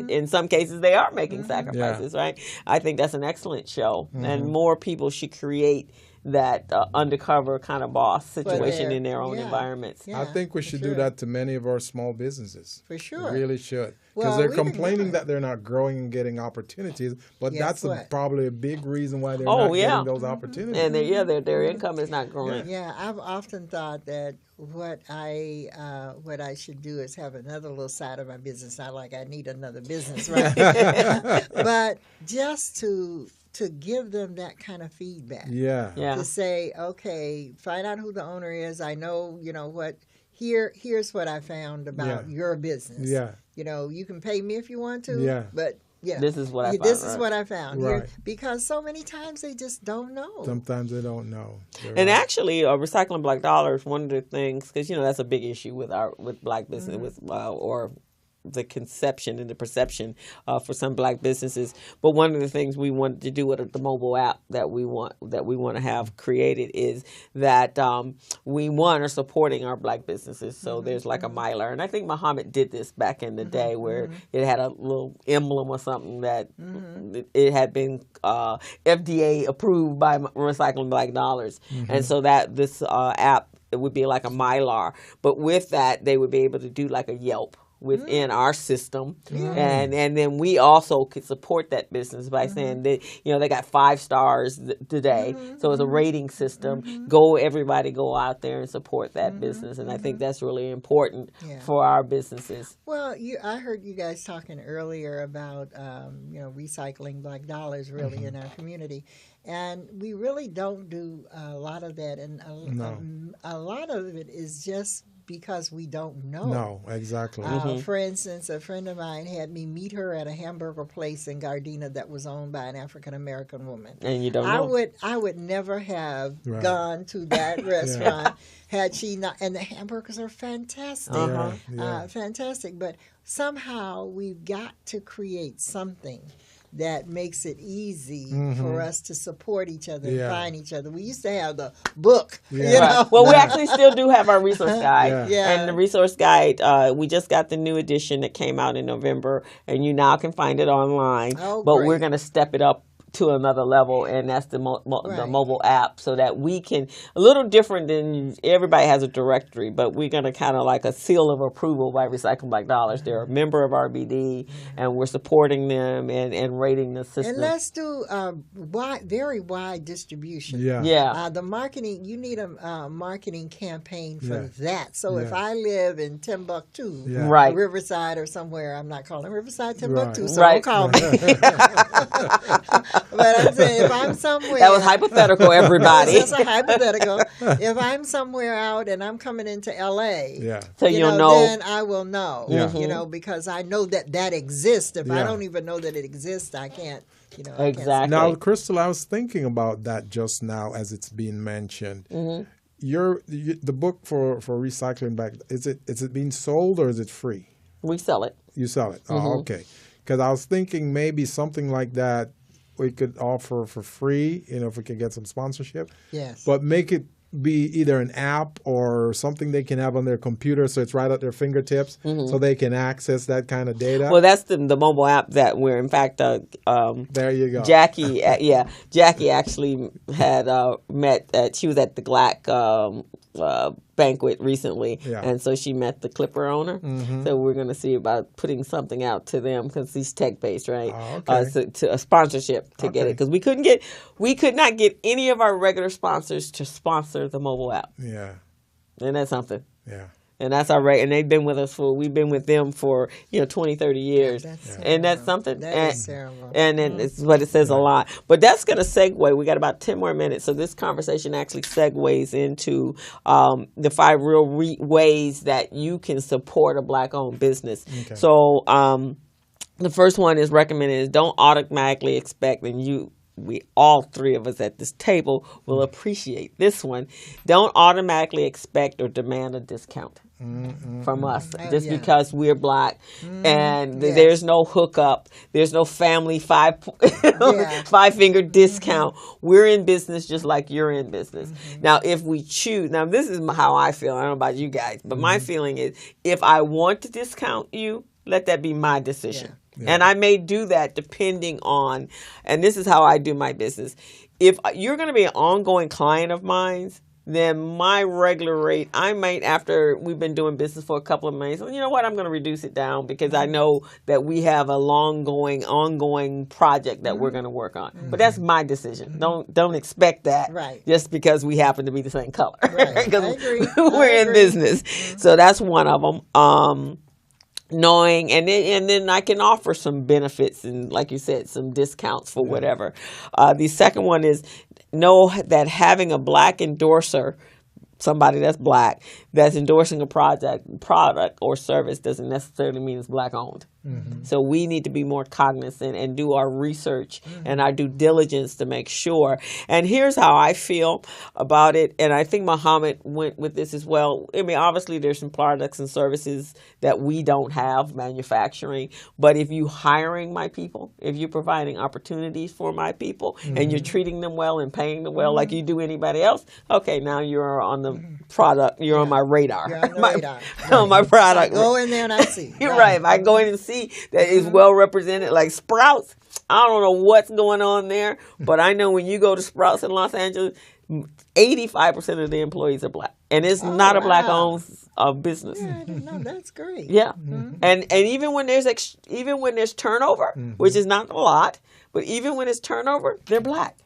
in some cases they are making sacrifices, right? I think that's an excellent show, and more people should create that undercover kind of boss situation in their own environments. I think we should do that to many of our small businesses. For sure. We really should. Because they're complaining that they're not growing and getting opportunities, but that's probably a big reason why they're not getting those opportunities. And their income is not growing. Yeah, I've often thought that what I should do is have another little side of my business. Not like I need another business, right? But just to give them that kind of feedback. Yeah. To say, okay, find out who the owner is. I know, what. Here's what I found about your business. Yeah. You can pay me if you want to. But this is what I found. This is what I found. Right. Because so many times they just don't know. Sometimes they don't know. And actually, recycling black dollars, one of the things, because that's a big issue with black business, or the conception and the perception for some black businesses. But one of the things we wanted to do with the mobile app that we want to have created is that we are supporting our black businesses. So there's like a Mylar, and I think Muhammad did this back in the day where it had a little emblem or something that it had been FDA approved by Recycling Black Dollars, and so that this app, it would be like a Mylar, but with that they would be able to do like a Yelp within our system, and then we also could support that business by saying that they got 5 stars today, so it's a rating system. Everybody go out there and support that business, and I think that's really important for our businesses. Well, I heard you guys talking earlier about recycling black dollars really in our community, and we really don't do a lot of that, and a lot of it is just because we don't know. No, exactly. For instance, a friend of mine had me meet her at a hamburger place in Gardena that was owned by an African American woman. And you don't know. I would never have gone to that restaurant had she not. And the hamburgers are fantastic, fantastic. But somehow we've got to create something that makes it easy for us to support each other and find each other. We used to have the book, Well, we actually still do have our resource guide. And the resource guide, we just got the new edition that came out in November, and you now can find it online. But we're going to step it up to another level, and that's the mobile app, so that we can, a little different than everybody has a directory, but we're going to kind of like a seal of approval by Recycling Black Dollars. They're a member of RBD, and we're supporting them and rating the system. And let's do very wide distribution. The marketing, you need a marketing campaign for that. So if I live in Timbuktu, Riverside or somewhere, I'm not calling Riverside Timbuktu, so don't call me. But I'm saying, if I'm somewhere... That was hypothetical, everybody. That's a hypothetical. If I'm somewhere out and I'm coming into L.A., so you'll know. Then I will know, because I know that exists. If I don't even know that it exists, I can't, Exactly. Now, Crystal, I was thinking about that just now as it's being mentioned. The book for Recycling Back, is it being sold or is it free? We sell it. You sell it? Oh, okay. Because I was thinking maybe something like that we could offer for free, if we could get some sponsorship. Yes. But make it be either an app or something they can have on their computer, so it's right at their fingertips, so they can access that kind of data. Well, that's the mobile app that we're, in fact, there you go. Jackie, Jackie actually had met, she was at the GLAC banquet recently, and so she met the Clipper owner. So we're going to see about putting something out to them, because he's tech-based, right? To a sponsorship to get it, because we could not get any of our regular sponsors to sponsor the mobile app. Yeah. And that's something. Yeah. And that's our and we've been with them for 20, 30 years. And that's something. That is terrible. And it's what it says a lot. But that's going to segue. We got about 10 more minutes. So this conversation actually segues into the 5 real ways that you can support a Black-owned business. Okay. So the first one is recommended is don't automatically expect, and we all 3 of us at this table will appreciate this one. Don't automatically expect or demand a discount from us just because we're Black, and there's no hookup, there's no family 5-finger discount. We're in business just like you're in business. Now, if we choose, this is how I feel. I don't know about you guys, but my feeling is, if I want to discount you, let that be my decision. And I may do that depending on, and this is how I do my business. if you're going to be an ongoing client of mine, then my regular rate, I might, after we've been doing business for a couple of months, you know what, I'm going to reduce it down because I know that we have a ongoing project that we're going to work on. But that's my decision. Don't expect that just because we happen to be the same color. Because we're in business. So that's one of them. Knowing, and then I can offer some benefits and, like you said, some discounts for whatever. The second one is know that having a black endorser, somebody that's black, that's endorsing a product or service doesn't necessarily mean it's black owned. So we need to be more cognizant and do our research and our due diligence to make sure. And here's how I feel about it, and I think Muhammad went with this as well. I mean, obviously there's some products and services that we don't have, manufacturing, but if you hiring my people, if you're providing opportunities for my people and you're treating them well and paying them well like you do anybody else, okay, now you're on the product, you're on my radar. You're on the radar. On my product. I go in there and I see. You're right. If I go in and see that is well represented, like Sprouts, I don't know what's going on there, but I know when you go to Sprouts in Los Angeles, 85% of the employees are black, and it's not a black-owned business. Yeah, I didn't know. That's great. Yeah, and even when there's turnover, which is not a lot, but even when it's turnover, they're black.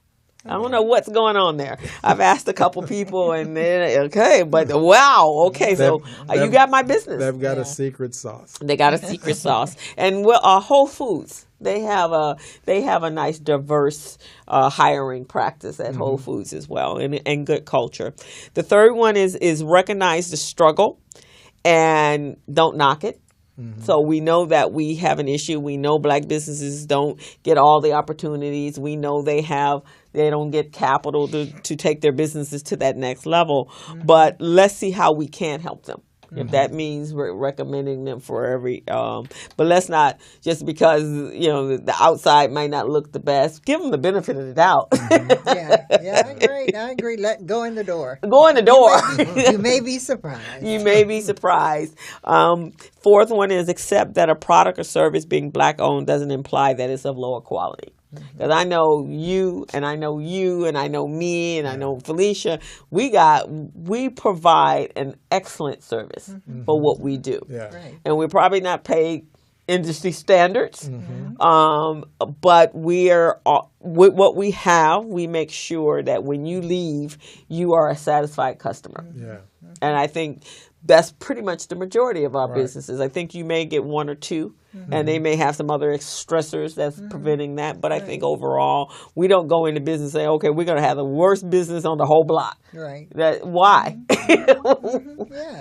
I don't know what's going on there. I've asked a couple people, and they're okay, but wow, okay, so you got my business. They've got a secret sauce. They got a secret sauce, and Whole Foods, they have a nice diverse hiring practice at Whole Foods as well, and good culture. The third one is recognize the struggle and don't knock it. So we know that we have an issue. We know black businesses don't get all the opportunities. We know they don't get capital to take their businesses to that next level. But let's see how we can help them. If that means we're recommending them for every, but let's not, just because, the outside might not look the best, give them the benefit of the doubt. I agree. Go in the door. Go in the door. You may be surprised. You may be surprised. Fourth one is accept that a product or service being black owned doesn't imply that it's of lower quality. Because I know you, and I know you, and I know me, and I know Felicia. We provide an excellent service for what we do, and we're probably not paid industry standards, but we're with what we have. We make sure that when you leave, you are a satisfied customer. And I think that's pretty much the majority of our businesses. I think you may get one or two, and they may have some other stressors that's preventing that. But I think overall, we don't go into business and say, okay, we're going to have the worst business on the whole block. Right. Why?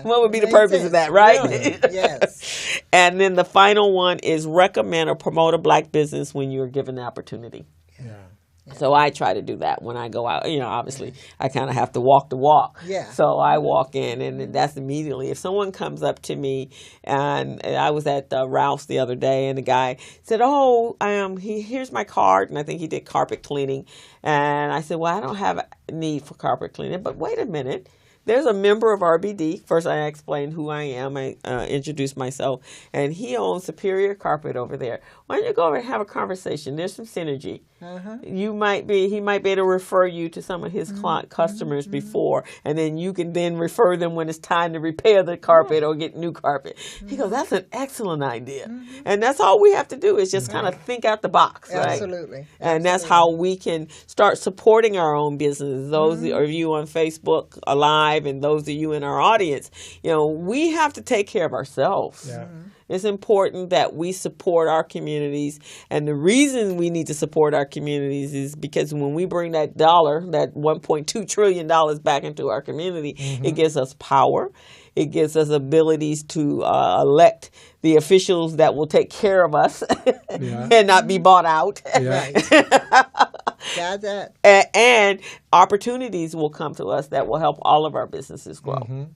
What would be the purpose of that, right? Really? Yes. And then the final one is recommend or promote a black business when you're given the opportunity. So I try to do that when I go out. Obviously, I kind of have to walk the walk. So I walk in, and that's immediately. If someone comes up to me, and I was at Ralph's the other day, and the guy said, here's my card, and I think he did carpet cleaning. And I said, well, I don't have a need for carpet cleaning, but wait a minute. There's a member of RBD. First, I explained who I am. I introduced myself, and he owns Superior Carpet over there. Why don't you go over and have a conversation? There's some synergy. He might be able to refer you to some of his customers before, and then you can then refer them when it's time to repair the carpet or get new carpet. He goes, that's an excellent idea. And that's all we have to do is just kind of think out the box, right? Absolutely. And that's how we can start supporting our own business. Those of you on Facebook Live and those of you in our audience, we have to take care of ourselves. It's important that we support our communities. And the reason we need to support our communities is because when we bring that $1.2 trillion back into our community, it gives us power. It gives us abilities to elect the officials that will take care of us and not be bought out. Got that. And opportunities will come to us that will help all of our businesses grow.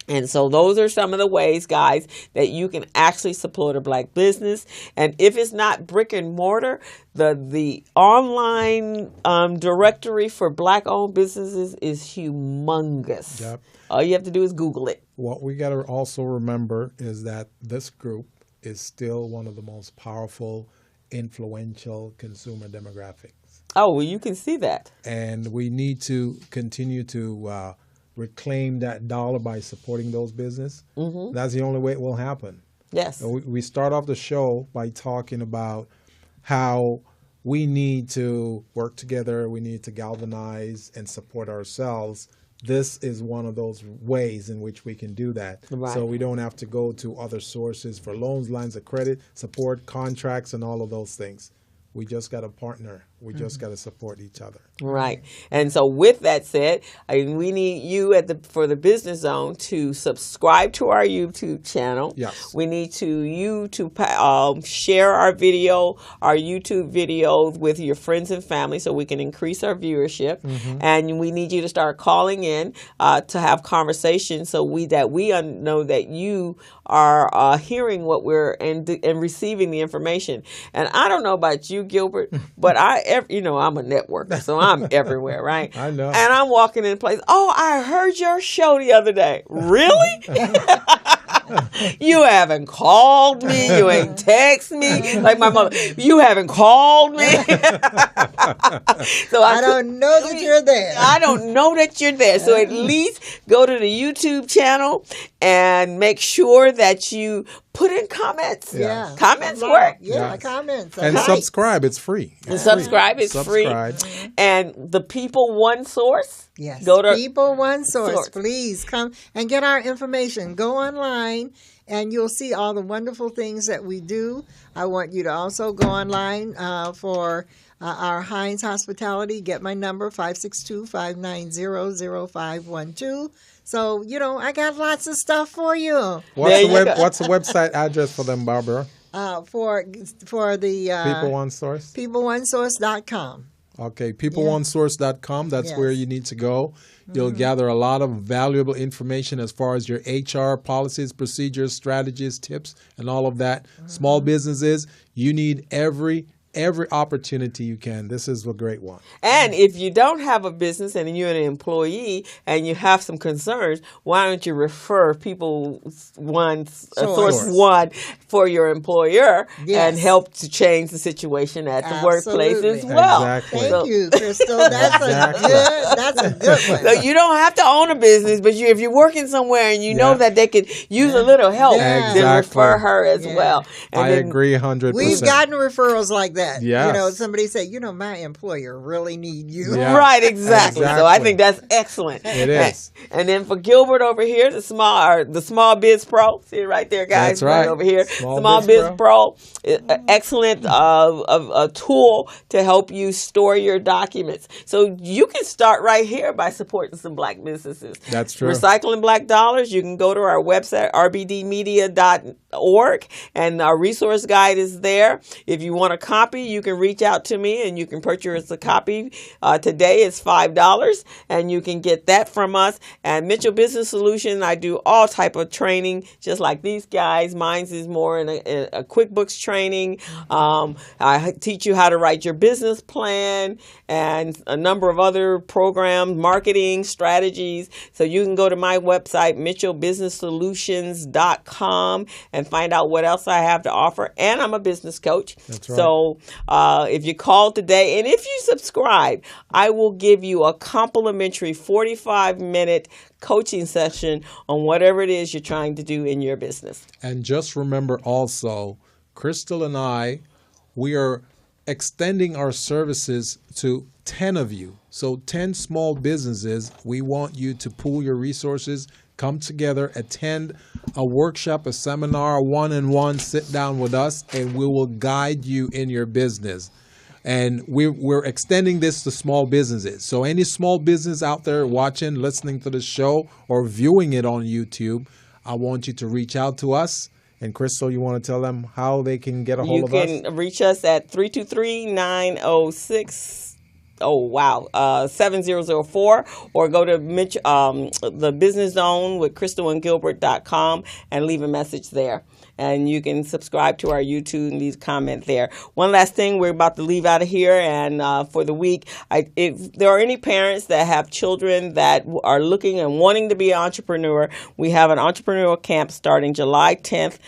And so those are some of the ways, guys, that you can actually support a black business. And if it's not brick and mortar, the online directory for black-owned businesses is humongous. All you have to do is Google it. What we got to also remember is that this group is still one of the most powerful, influential consumer demographics. Oh, well, you can see that. And we need to continue to reclaim that dollar by supporting those businesses. Mm-hmm. That's the only way it will happen. Yes. We start off the show by talking about how we need to work together, we need to galvanize and support ourselves. This is one of those ways in which we can do that. Right. So we don't have to go to other sources for loans, lines of credit, support, contracts, and all of those things. We just got to partner. We just got to support each other. Right. And so with that said, we need you for the Business Zone to subscribe to our YouTube channel. Yes. We need you to share our YouTube videos with your friends and family so we can increase our viewership. Mm-hmm. And we need you to start calling in to have conversations so we know that you are hearing what and receiving the information. And I don't know about you, Gilbert, but I'm a networker, so I'm everywhere, right? I know. And I'm walking in place. Oh, I heard your show the other day. Really? You haven't called me. You ain't texted me. Like my mother, you haven't called me. So I don't know that you're there. I don't know that you're there. So at least go to the YouTube channel and make sure that you put in comments. Yeah. Comments work. Yeah, comments. And subscribe. It's free. Subscribe. It's free. And the People One Source. Yes. Go to People One Source. Please come and get our information. Go online and you'll see all the wonderful things that we do. I want you to also go online for our Heinz Hospitality. Get my number, 562-590-0512. So, I got lots of stuff for you. What's the website address for them, Barbara? For the People One Source? PeopleOneSource.com. Okay, PeopleOneSource.com. That's where you need to go. You'll gather a lot of valuable information as far as your HR policies, procedures, strategies, tips, and all of that. Small businesses, you need every opportunity you can. This is a great one. And if you don't have a business and you're an employee and you have some concerns, why don't you refer Source One for your employer and help to change the situation at the workplace as well. Exactly. Thank you, Crystal. That's a good one. So you don't have to own a business, but if you're working somewhere and you know that they could use a little help, then refer her as well. And I agree 100%. We've gotten referrals like that. Yes. Somebody said, my employer really need you. Yes. Right, exactly. So I think that's excellent. It is. And then for Gilbert over here, the Small Biz Pro. See it right there, guys. That's right. Over here. Small Biz Pro. Excellent a tool to help you store your documents. So you can start right here by supporting some black businesses. That's true. Recycling Black Dollars. You can go to our website, rbdmedia.org, and our resource guide is there. If you want a copy, you can reach out to me and you can purchase a copy. Today is $5 and you can get that from us. And Mitchell Business Solution, I do all type of training just like these guys. Mine's is more in a QuickBooks training. I teach you how to write your business plan and a number of other programs, marketing strategies. So you can go to my website, mitchellbusinesssolutions.com, and find out what else I have to offer. And I'm a business coach. That's right. So if you call today and if you subscribe, I will give you a complimentary 45-minute coaching session on whatever it is you're trying to do in your business. And just remember also, Crystal and I, we are extending our services to 10 of you. So 10 small businesses. We want you to pool your resources, come together, attend a workshop, a seminar, a one-on-one, sit down with us, and we will guide you in your business. And we're extending this to small businesses. So any small business out there watching, listening to the show, or viewing it on YouTube, I want you to reach out to us. And Crystal, you want to tell them how they can get a hold of us? You can reach us at 323-906-7004, or go to the Business Zone with CrystalAndGilbert.com and leave a message there. And you can subscribe to our YouTube and leave a comment there. One last thing, we're about to leave out of here, and for the week, if there are any parents that have children that are looking and wanting to be an entrepreneur, we have an entrepreneurial camp starting July 10th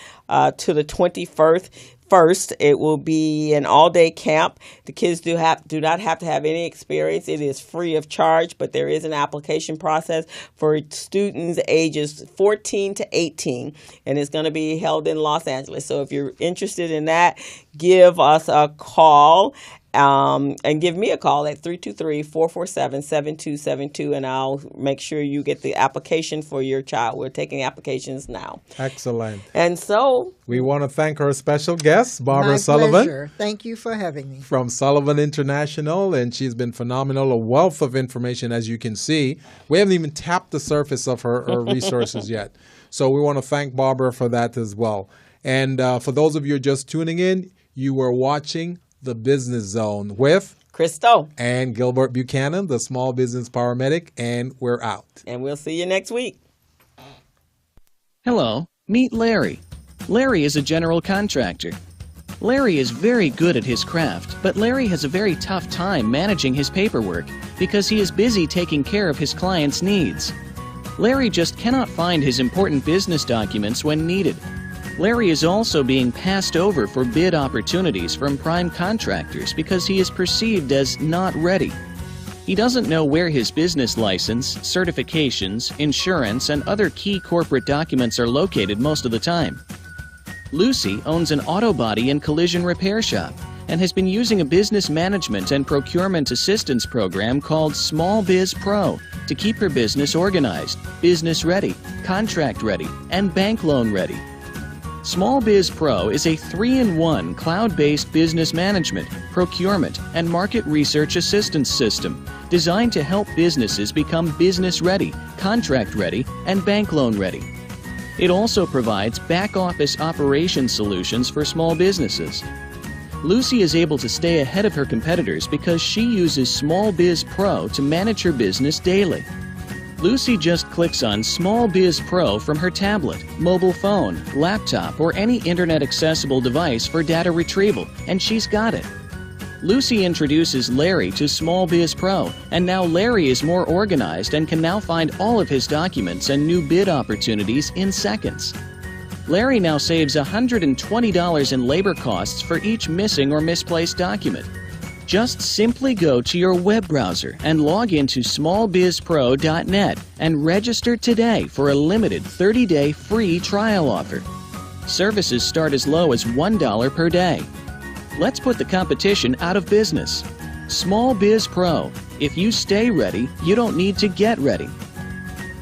to the 21st. 1st. It will be an all-day camp. The kids do not have to have any experience. It is free of charge, but there is an application process for students ages 14 to 18, and it's going to be held in Los Angeles. So if you're interested in that, give us a call. And give me a call at 323-447-7272, and I'll make sure you get the application for your child. We're taking applications now. Excellent. And so we want to thank our special guest, Barbara Sullivan. Pleasure. Thank you for having me. From Sullivan International, and she's been phenomenal, a wealth of information, as you can see. We haven't even tapped the surface of her resources yet. So we want to thank Barbara for that as well. And for those of you just tuning in, you were watching The Business Zone with Crystal and Gilbert Buchanan, the small business paramedic, and we're out. And we'll see you next week. Hello, meet Larry. Larry is a general contractor. Larry is very good at his craft, but Larry has a very tough time managing his paperwork because he is busy taking care of his clients' needs. Larry just cannot find his important business documents when needed. Larry is also being passed over for bid opportunities from prime contractors because he is perceived as not ready. He doesn't know where his business license, certifications, insurance, and other key corporate documents are located most of the time. Lucy owns an auto body and collision repair shop and has been using a business management and procurement assistance program called Small Biz Pro to keep her business organized, business ready, contract ready, and bank loan ready. Small Biz Pro is a 3-in-1 cloud-based business management, procurement, and market research assistance system designed to help businesses become business ready, contract ready, and bank loan ready. It also provides back-office operation solutions for small businesses. Lucy is able to stay ahead of her competitors because she uses Small Biz Pro to manage her business daily. Lucy just clicks on Small Biz Pro from her tablet, mobile phone, laptop, or any internet-accessible device for data retrieval, and she's got it. Lucy introduces Larry to Small Biz Pro, and now Larry is more organized and can now find all of his documents and new bid opportunities in seconds. Larry now saves $120 in labor costs for each missing or misplaced document. Just simply go to your web browser and log into smallbizpro.net and register today for a limited 30-day free trial offer. Services start as low as $1 per day. Let's put the competition out of business. Small Biz Pro. If you stay ready, you don't need to get ready.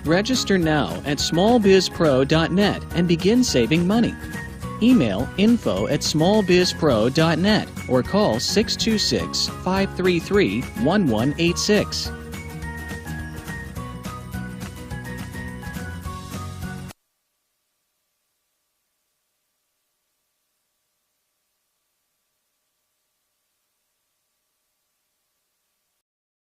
Register now at smallbizpro.net and begin saving money. Email info@smallbizpro.net or call 626-533-1186.